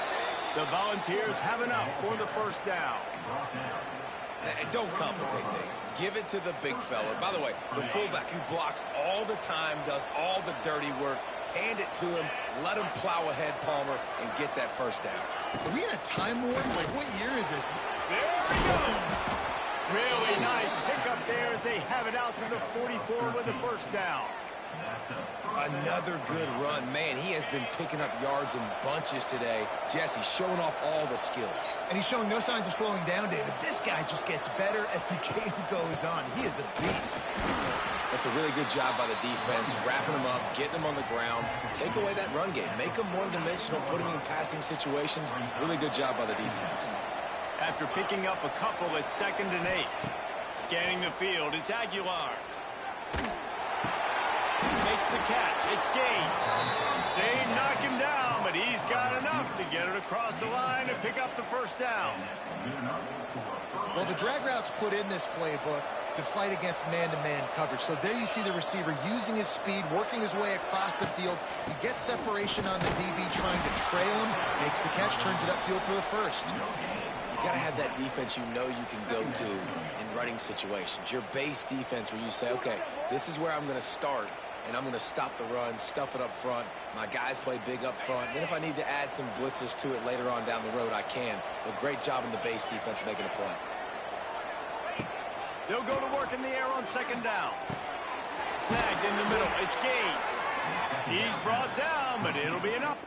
The Volunteers have enough for the 1st down. Don't complicate things. Give it to the big fella. By the way, the fullback who blocks all the time, does all the dirty work. Hand it to him, let him plow ahead, Palmer, and get that first down. Are we in a time warp? Like, what year is this? There he goes. Really nice pickup there as they have it out to the 44 with the first down. Another good run. Man, he has been picking up yards in bunches today. Jesse showing off all the skills. And he's showing no signs of slowing down, David. This guy just gets better as the game goes on. He is a beast. That's a really good job by the defense, wrapping him up, getting him on the ground. Take away that run game. Make him one-dimensional, put him in passing situations. Really good job by the defense. After picking up a couple at 2nd and 8. Scanning the field, it's Aguilar. Makes the catch. It's Gaines. They knock him down, but he's got enough to get it across the line and pick up the first down. Well, the drag routes put in this playbook to fight against man-to-man coverage. So there you see the receiver using his speed, working his way across the field. He gets separation on the DB, trying to trail him, makes the catch, turns it upfield for the first. You got to have that defense you know you can go to in running situations. Your base defense where you say, okay, this is where I'm going to start, and I'm going to stop the run, stuff it up front. My guys play big up front. Then if I need to add some blitzes to it later on down the road, I can. But great job in the base defense making a play. They'll go to work in the air on 2nd down. Snagged in the middle. It's Gaines. He's brought down, but it'll be enough.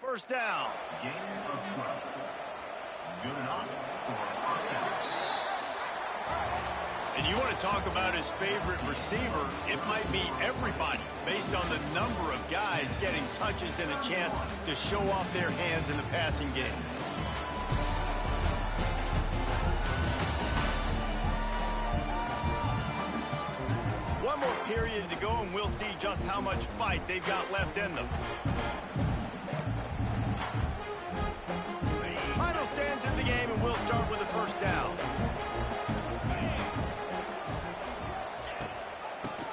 First down. Gain of 12. Good enough for first down. And you want to talk about his favorite receiver, it might be everybody, based on the number of guys getting touches and a chance to show off their hands in the passing game. One more period to go, and we'll see just how much fight they've got left in them. Final stands in the game, and we'll start with the first down.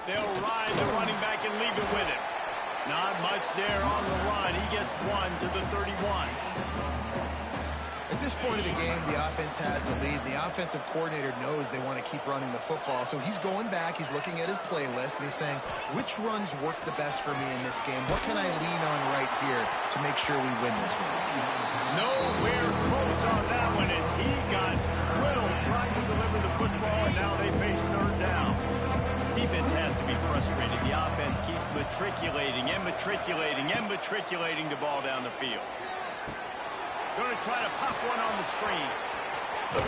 They'll ride the running back and leave it with him. Not much there on the run. He gets one to the 31. At this point of the game, the offense has the lead. The offensive coordinator knows they want to keep running the football. So he's going back, he's looking at his playlist, and he's saying, which runs work the best for me in this game? What can I lean on right here to make sure we win this one? Nowhere close on that one as he got drilled trying to deliver the football, and now they face 3rd down. Defense has to be frustrated. The offense keeps matriculating and matriculating and matriculating the ball down the field. Going to try to pop one on the screen.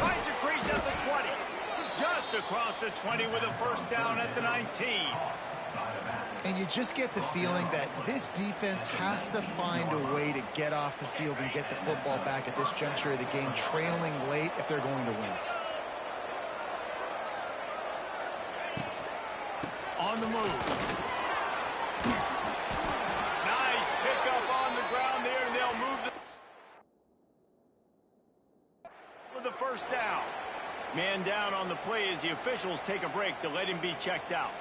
Finds a crease at the 20. Just across the 20 with a first down at the 19. And you just get the feeling that this defense has to find a way to get off the field and get the football back at this juncture of the game, trailing late if they're going to win. On the move. Nice pickup on the ground there, and they'll move for the first down. Man down on the play as the officials take a break to let him be checked out.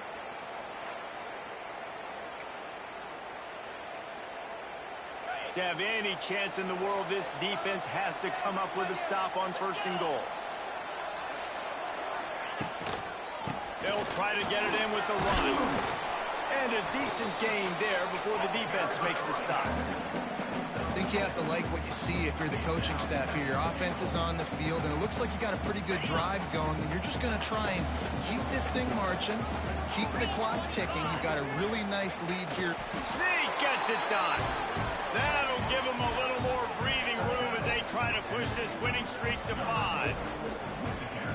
To have any chance in the world, this defense has to come up with a stop on 1st and goal. They'll try to get it in with the run. And a decent gain there before the defense makes the stop. I think you have to like what you see if you're the coaching staff here. Your offense is on the field, and it looks like you got a pretty good drive going, and you're just going to try and keep this thing marching, keep the clock ticking. You've got a really nice lead here. Sneak gets it done. That'll give them a little more breathing room as they try to push this winning streak to 5.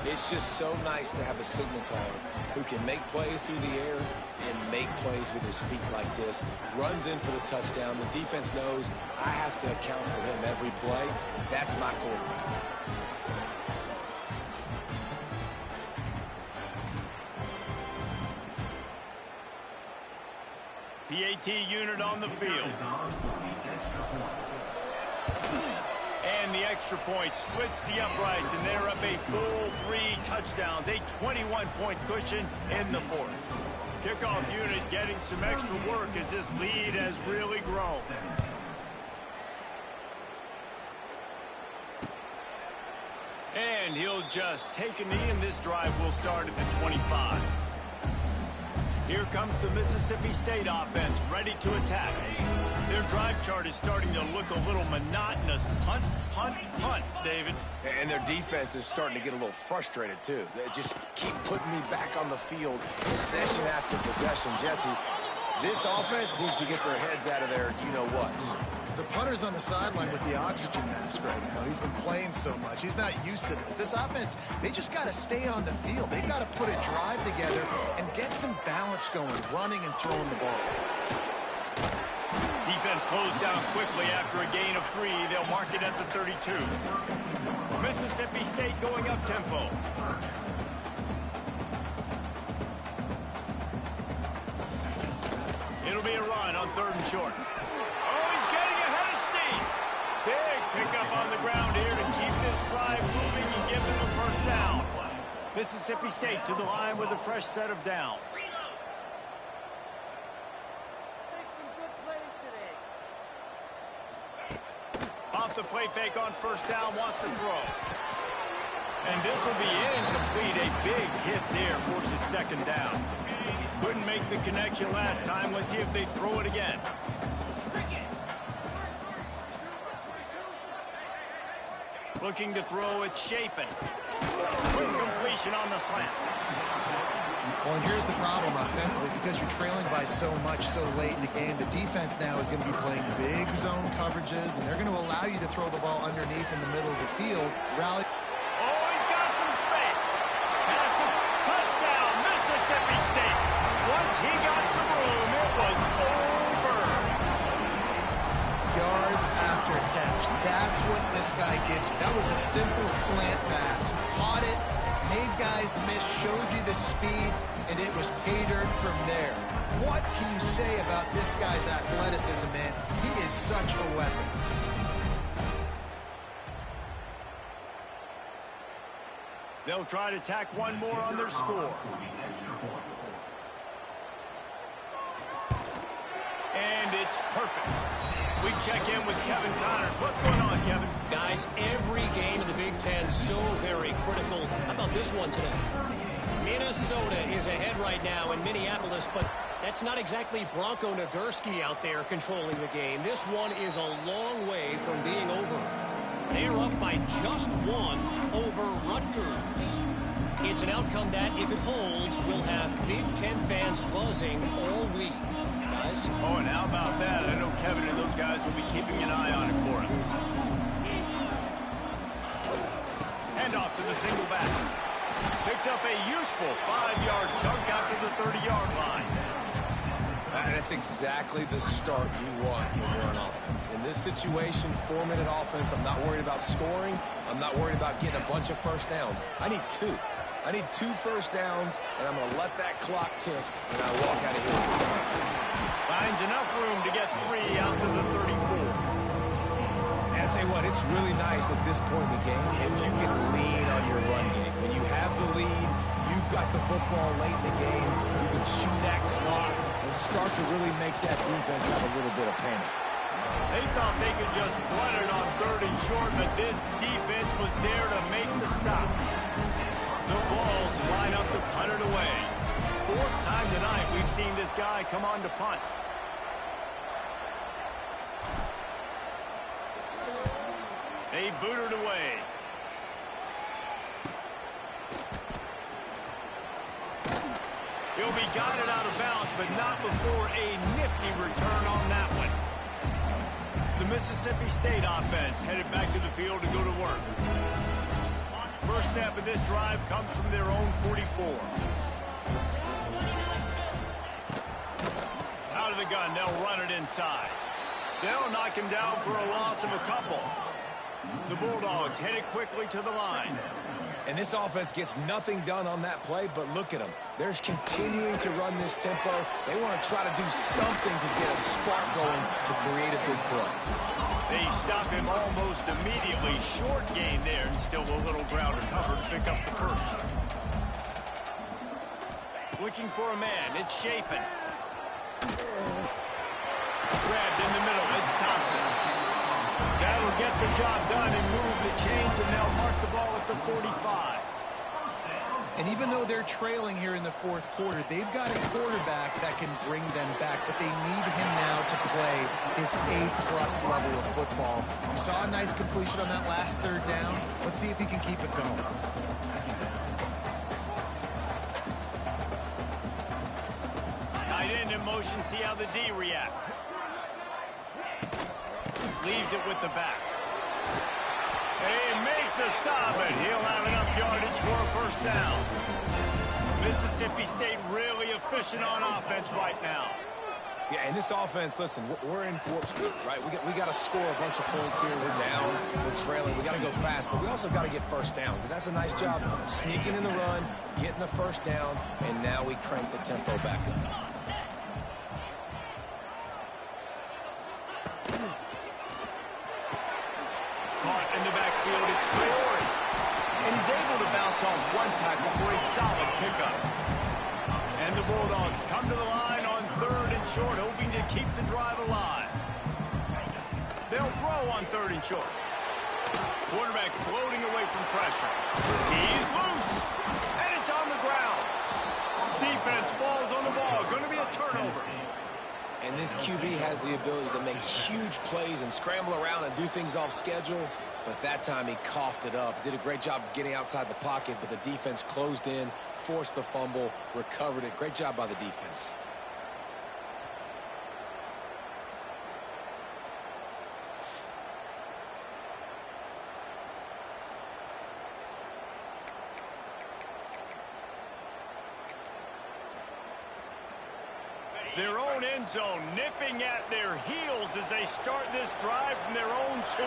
It's just so nice to have a signal caller who can make plays through the air and make plays with his feet like this. Runs in for the touchdown. The defense knows I have to account for him every play. That's my quarterback. PAT unit on the field. And the extra point splits the uprights, and they're up a full 3 touchdowns, a 21-point cushion in the fourth. Kickoff unit getting some extra work as this lead has really grown. And he'll just take a knee, and this drive will start at the 25. Here comes the Mississippi State offense, ready to attack. Their drive chart is starting to look a little monotonous. Punt, punt, punt, David. And their defense is starting to get a little frustrated, too. They just keep putting me back on the field possession after possession. Jesse, this offense needs to get their heads out of their you-know-whats. The punter's on the sideline with the oxygen mask right now. He's been playing so much. He's not used to this. This offense, they just got to stay on the field. They've got to put a drive together and get some balance going, running and throwing the ball. Defense closed down quickly after a gain of 3. They'll mark it at the 32. Mississippi State going up tempo. It'll be a run on 3rd and short. Oh, he's getting ahead of steam. Big pickup on the ground here to keep this drive moving and give them a first down. Mississippi State to the line with a fresh set of downs. Off the play fake on first down, wants to throw. And this will be incomplete. A big hit there, forces 2nd down. Couldn't make the connection last time. Let's see if they throw it again. Looking to throw, it's Shapen. Quick completion on the slant. Well, and here's the problem offensively, because you're trailing by so much so late in the game, the defense now is going to be playing big zone coverages, and they're going to allow you to throw the ball underneath in the middle of the field. Rally. Oh, he's got some space. Has the touchdown, Mississippi State. Once he got some room, it was over. Yards after catch. That's what this guy gives you. That was a simple slant pass. Caught it, made guys miss, showed you the speed, and it was pay dirt from there. What can you say about this guy's athleticism, man? He is such a weapon. They'll try to tack one more on their score. And it's perfect. We check in with Kevin Connors. What's going on, Kevin? Guys, every game in the Big Ten so very critical. How about this one today? Minnesota is ahead right now in Minneapolis, but that's not exactly Bronco Nagurski out there controlling the game. This one is a long way from being over. They are up by just 1 over Rutgers. It's an outcome that, if it holds, will have Big Ten fans buzzing all week. Guys? Oh, and how about that? I know Kevin and those guys will be keeping an eye on it for us. Hand off to the single back. Picks up a useful 5-yard chunk out to the 30-yard line. And that's exactly the start you want when you're on offense. In this situation, 4-minute offense, I'm not worried about scoring. I'm not worried about getting a bunch of first downs. I need 2. I need 2 first downs, and I'm going to let that clock tick, and I walk out of here. Finds enough room to get 3 out to the 34. And I'll tell you what, it's really nice at this point in the game if you can lean on your run game. When you have the lead, you've got the football late in the game, you can chew that clock and start to really make that defense have a little bit of panic. They thought they could just run it on 3rd and short, but this defense was there to make the stop. The Vols line up to punt it away. 4th time tonight we've seen this guy come on to punt. They boot it away. He'll be guided out of bounds, but not before a nifty return on that one. The Mississippi State offense headed back to the field to go to work. First snap of this drive comes from their own 44. Out of the gun, they'll run it inside. They'll knock him down for a loss of a couple. The Bulldogs headed quickly to the line. And this offense gets nothing done on that play, but look at them. They're continuing to run this tempo. They want to try to do something to get a spark going to create a big play. They stop him almost immediately. Short gain there, and still a little ground to cover to pick up the first. Looking for a man. It's Shapen. Grabbed in the middle. It's Thompson. That'll get the job done and move the chains, and they'll mark the ball at the 45. And even though they're trailing here in the fourth quarter, they've got a quarterback that can bring them back, but they need him now to play his A-plus level of football. We saw a nice completion on that last third down. Let's see if he can keep it going. Tight end in motion, see how the D reacts. Leaves it with the back. They make the stop, and he'll have enough yardage for a first down. Mississippi State really efficient on offense right now. Yeah, and this offense, listen, we're in Warp Speed, right? We got to score a bunch of points here. We're down, we're trailing. We got to go fast, but we also got to get first downs. And that's a nice job sneaking in the run, getting the first down, and now we crank the tempo back up. Caught in the backfield, it's Traore. And he's able to bounce on one tackle for a solid pickup. And the Bulldogs come to the line on third and short, hoping to keep the drive alive. They'll throw on third and short. Quarterback floating away from pressure. He's loose, and it's on the ground. Defense falls on the ball. Going to be a turnover. And this QB has the ability to make huge plays and scramble around and do things off schedule. But that time he coughed it up. Did a great job getting outside the pocket, but the defense closed in, forced the fumble, recovered it. Great job by the defense. Their own end zone nipping at their heels as they start this drive from their own 2.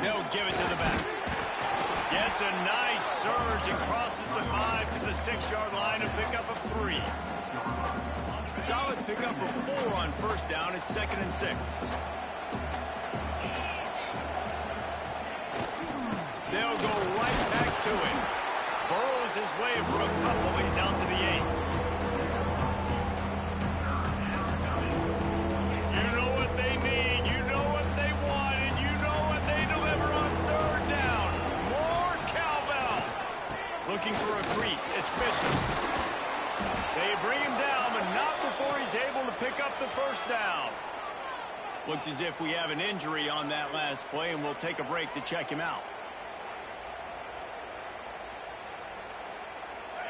They'll give it to the back. Gets a nice surge and crosses the 5 to the 6-yard line to pick up a 3. Solid pickup of 4 on first down. It's 2nd and 6. They'll go right back to it. Burrows his way for a couple. He's out to the 8. Looking for a crease. It's Bishop. They bring him down, but not before he's able to pick up the first down. Looks as if we have an injury on that last play, and we'll take a break to check him out.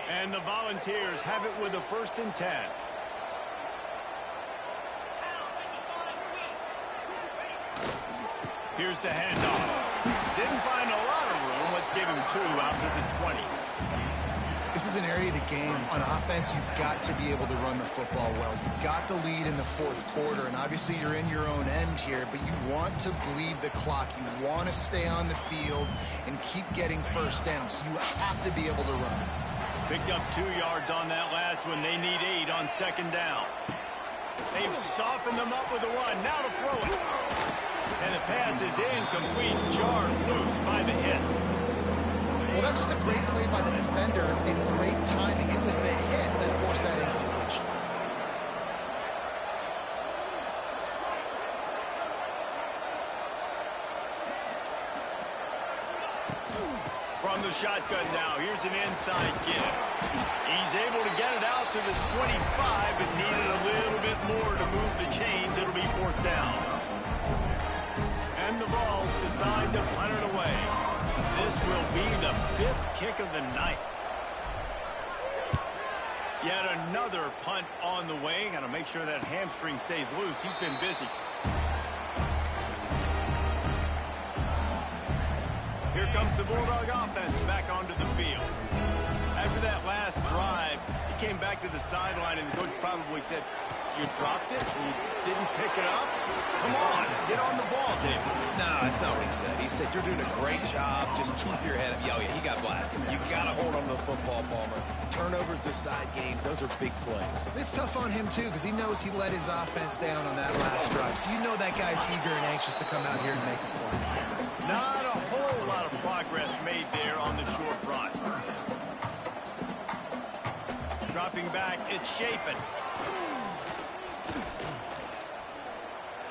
And the Volunteers have it with a 1st and 10. Here's the handoff. Didn't find a lot of room. Let's give him 2 out to the 20. This is an area of the game. On offense, you've got to be able to run the football well. You've got the lead in the fourth quarter, and obviously you're in your own end here, but you want to bleed the clock. You want to stay on the field and keep getting first downs. You have to be able to run. Picked up 2 yards on that last one. They need 8 on 2nd down. They've softened them up with a run. Now to throw it. And the pass is incomplete. Jarred loose by the hit. Well, that's just a great play by the defender and great timing. It was the hit that forced that incompletion. From the shotgun now, here's an inside give. He's able to get it out to the 25, but needed a little bit more to move the chains. It'll be 4th down. And the Vols decide to punt it away. This will be the 5th kick of the night. Yet another punt on the way. Got to make sure that hamstring stays loose. He's been busy. Here comes the Bulldog offense back onto the field. After that last drive, you came back to the sideline, and the coach probably said, "You dropped it? You didn't pick it up? Come on, get on the ball, David." No, that's not what he said. He said, "You're doing a great job. Just keep your head up." Oh, yeah, he got blasted. You got to hold on to the football, Palmer. Turnovers decide games. Those are big plays. It's tough on him, too, because he knows he let his offense down on that last drive. So you know that guy's eager and anxious to come out here and make a play. Not a whole lot of progress made there on the short run. Dropping back, it's Shapen.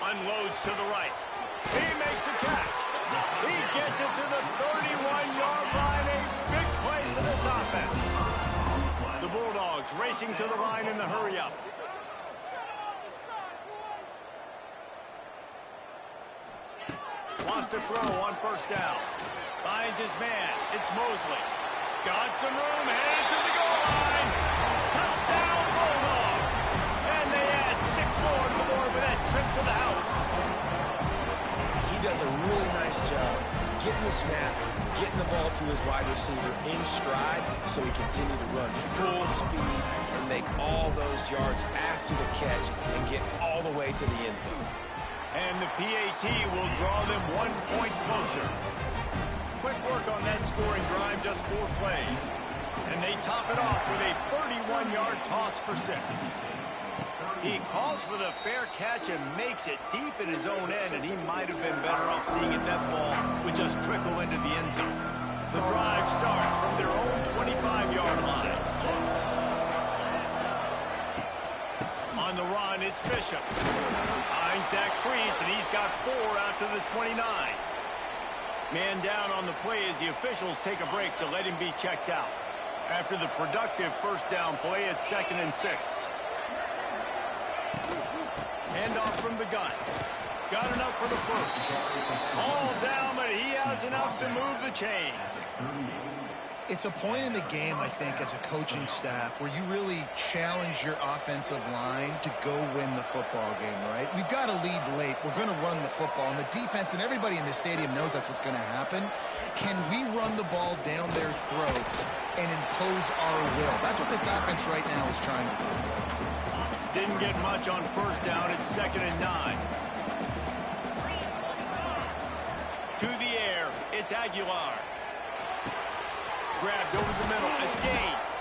Unloads to the right. He makes a catch. He gets it to the 31-yard line. A big play for this offense. The Bulldogs racing to the line in the hurry-up. Wants to throw on first down. Finds his man. It's Mosley. Got some room. Headed to the goal line. Touchdown, Bulldog. And they add 6 more to the board with that trip to the house. He does a really nice job getting the snap, getting the ball to his wide receiver in stride so he continue to run full speed and make all those yards after the catch and get all the way to the end zone. And the PAT will draw them 1 point closer. Quick work on that scoring drive, just 4 plays. And they top it off with a 31-yard toss for 6. He calls for the fair catch and makes it deep in his own end, and he might have been better off seeing it. That ball would just trickle into the end zone. The drive starts from their own 25-yard line. On the run, it's Bishop. Finds that crease, and he's got 4 out to the 29. Man down on the play as the officials take a break to let him be checked out. After the productive first down play, it's 2nd and 6. Handoff from the gun. Got enough for the first. All down, but he has enough to move the chains. It's a point in the game, I think, as a coaching staff where you really challenge your offensive line to go win the football game, right? We've got to lead late. We're going to run the football. And the defense and everybody in the stadium knows that's what's going to happen. Can we run the ball down their throats and impose our will? That's what this offense right now is trying to do. Didn't get much on first down. It's 2nd and 9. To the air, it's Aguilar. Grabbed over the middle, it's Gaines.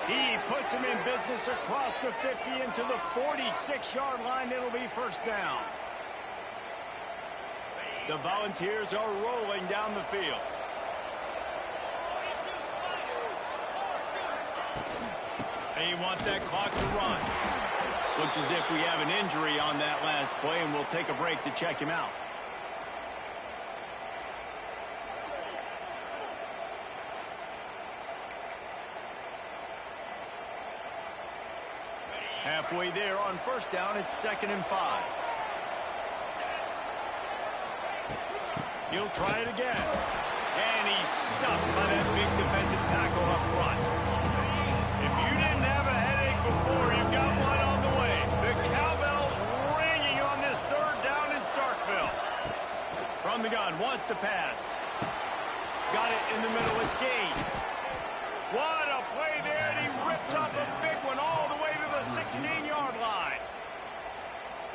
He puts him in business across the 50 into the 46-yard line. It'll be first down. The Volunteers are rolling down the field. They want that clock to run. Looks as if we have an injury on that last play, and we'll take a break to check him out. Halfway there on first down, it's 2nd and 5. He'll try it again. And he's stuffed by that big defensive tackle up front. If you didn't have a headache before, you've got one on the way. The cowbell's ringing on this 3rd down in Starkville. From the gun, wants to pass. Got it in the middle, it's Gaines. What a play there, and he rips off a big one all the way to the 16-yard line.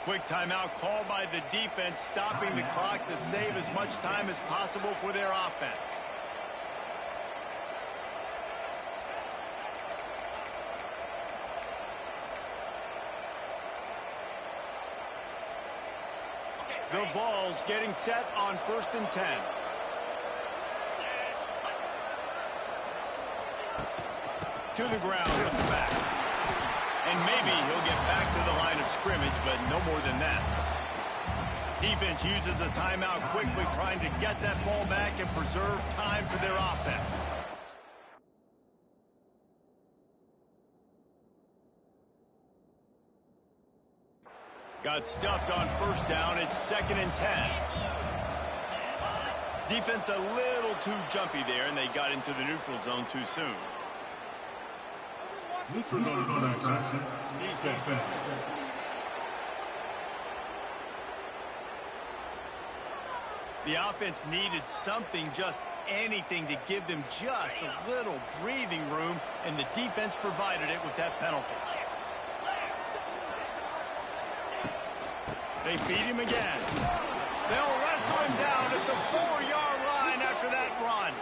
Quick timeout called by the defense, stopping the clock to save as much time as possible for their offense. The Vols getting set on 1st and 10. To the ground at the back. And maybe he'll get back to the line of scrimmage, but no more than that. Defense uses a timeout quickly, trying to get that ball back and preserve time for their offense. Got stuffed on first down. It's 2nd and 10. Defense a little too jumpy there, and they got into the neutral zone too soon. Neutral zone action. Defense. The offense needed something, just anything, to give them just a little breathing room, and the defense provided it with that penalty. They feed him again. They'll wrestle him down at the 4-yard line after that run.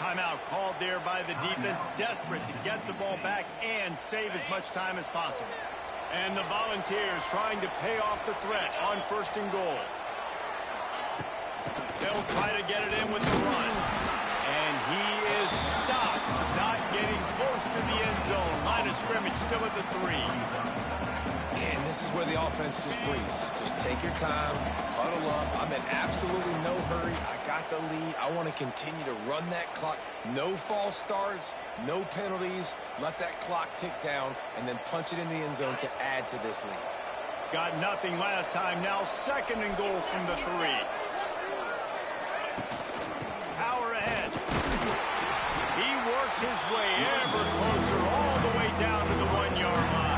Timeout called there by the defense, desperate to get the ball back and save as much time as possible. And the Volunteers trying to pay off the threat on 1st and goal. They'll try to get it in with the run. And he is stopped, not getting close to the end zone. Line of scrimmage still at the 3. And this is where the offense just breathes. Just take your time, huddle up. I'm in absolutely no hurry. I got the lead. I want to continue to run that clock. No false starts, no penalties. Let that clock tick down and then punch it in the end zone to add to this lead. Got nothing last time. Now 2nd and goal from the 3. Power ahead. He works his way ever closer all the way down to the 1-yard line.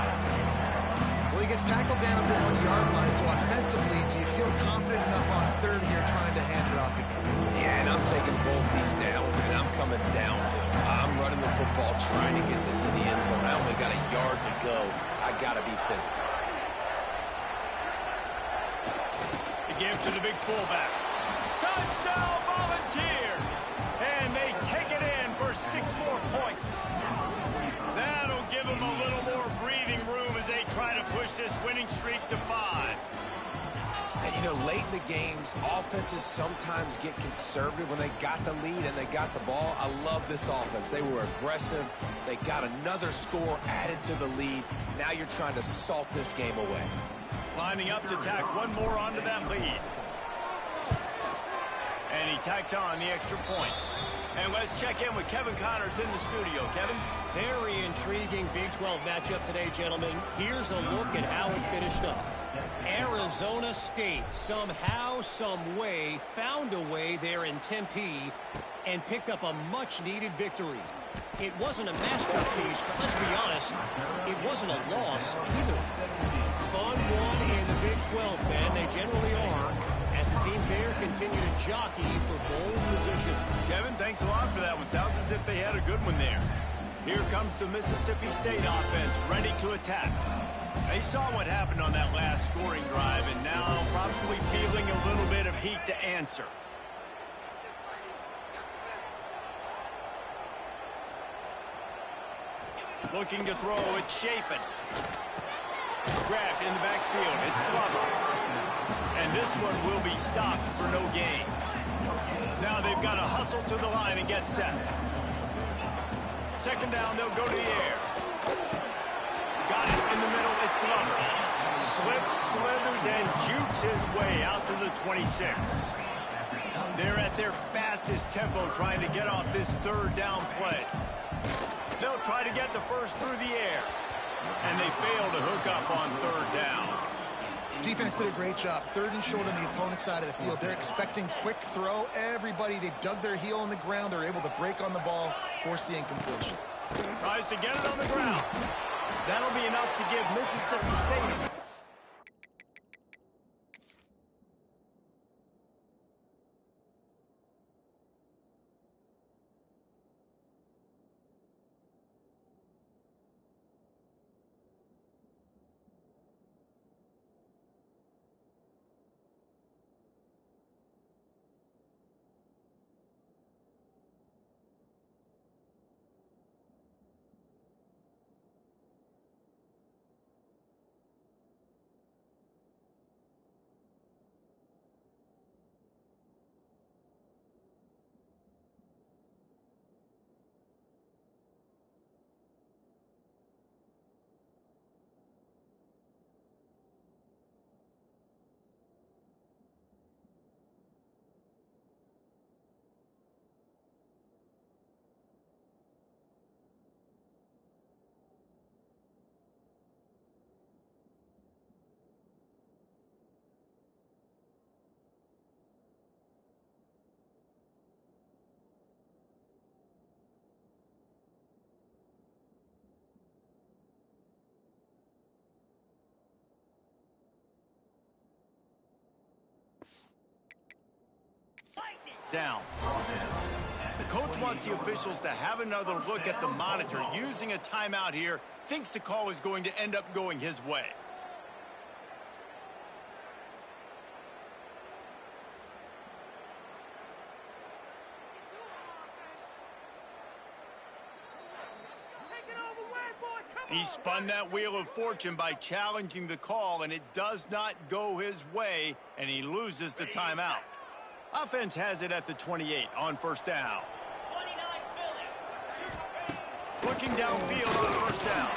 Well, he gets tackled down at the 1-yard line, so offensively, do you feel confident enough on 3rd here trying to hand it off again? Yeah, and I'm taking both these downs, and I'm coming downhill. I'm running the football, trying to get this in the end zone. I only got a yard to go. I got to be physical. The give to the big fullback. Touchdown, Volunteers! And they take it in for 6 more points. That'll give them a little more breathing room as they try to push this winning streak to 5. And, you know, late in the games, offenses sometimes get conservative when they got the lead and they got the ball. I love this offense. They were aggressive. They got another score added to the lead. Now you're trying to salt this game away. Lining up to tack one more onto that lead. And he tacks on the extra point. And let's check in with Kevin Connors in the studio. Kevin? Very intriguing Big 12 matchup today, gentlemen. Here's a look at how it finished up. Arizona State somehow, some way, found a way there in Tempe and picked up a much-needed victory. It wasn't a masterpiece, but let's be honest, it wasn't a loss either. Fun one in the Big 12, man. They generally are, as the teams there continue to jockey for bowl position. Kevin, thanks a lot for that one. Sounds as if they had a good one there. Here comes the Mississippi State offense, ready to attack. They saw what happened on that last scoring drive, and now probably feeling a little bit of heat to answer. Looking to throw, it's Shapen. Grabbed in the backfield, it's Glover. And this one will be stopped for no gain. Now they've got to hustle to the line and get set. 2nd down, they'll go to the air. Got it in the middle, it's Glover. Slips, slithers, and jukes his way out to the 26. They're at their fastest tempo trying to get off this 3rd down play. They'll try to get the first through the air. And they fail to hook up on 3rd down. Defense did a great job. 3rd and short on the opponent's side of the field. They're expecting quick throw. Everybody, they dug their heel on the ground. They're able to break on the ball, force the incompletion. Tries to get it on the ground. That'll be enough to give Mississippi State a downs. The coach wants the officials to have another look at the monitor. Using a timeout here, thinks the call is going to end up going his way. He spun that wheel of fortune by challenging the call, and it does not go his way, and he loses the timeout. Offense has it at the 28 on first down. Looking downfield on first down.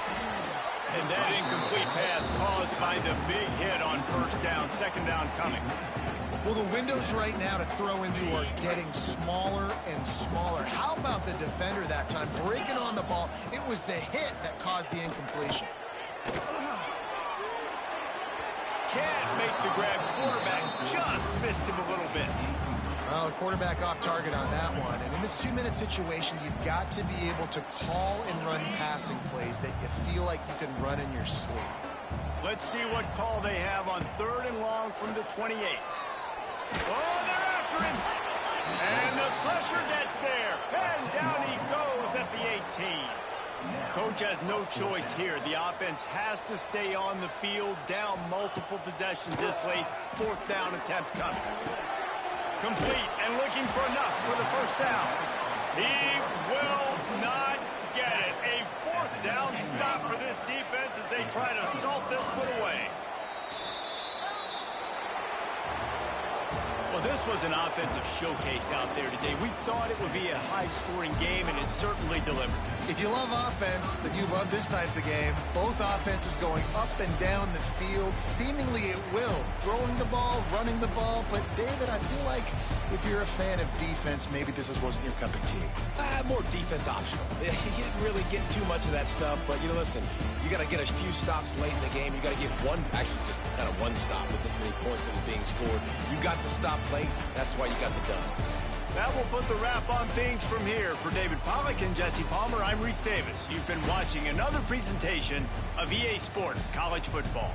And that incomplete pass caused by the big hit on first down. Second down coming. Well, the windows right now to throw into are getting smaller and smaller. How about the defender that time breaking on the ball? It was the hit that caused the incompletion. Can't make the grab. Quarterback just missed him a little bit. Well, the quarterback off target on that one. And in this 2-minute situation, you've got to be able to call and run passing plays that you feel like you can run in your sleep. Let's see what call they have on 3rd and long from the 28. Oh, they're after him. And the pressure gets there. And down he goes at the 18. Coach has no choice here. The offense has to stay on the field, down multiple possessions this late. 4th down attempt coming. Complete and looking for enough for the first down. He will not get it. A 4th down stop for this defense as they try to salt this one away. Well, this was an offensive showcase out there today. We thought it would be a high-scoring game, and it certainly delivered. If you love offense, then you love this type of game. Both offenses going up and down the field, seemingly at will. Throwing the ball, running the ball. But, David, I feel like if you're a fan of defense, maybe this wasn't your cup of tea. More defense optional. You didn't really get too much of that stuff, but, listen, you got to get a few stops late in the game. You got to get actually just kind of one stop with this many points that was being scored. You got the stop late. That's why you got the dub. That will put the wrap on things from here. For David Pollack and Jesse Palmer, I'm Reese Davis. You've been watching another presentation of EA Sports College Football.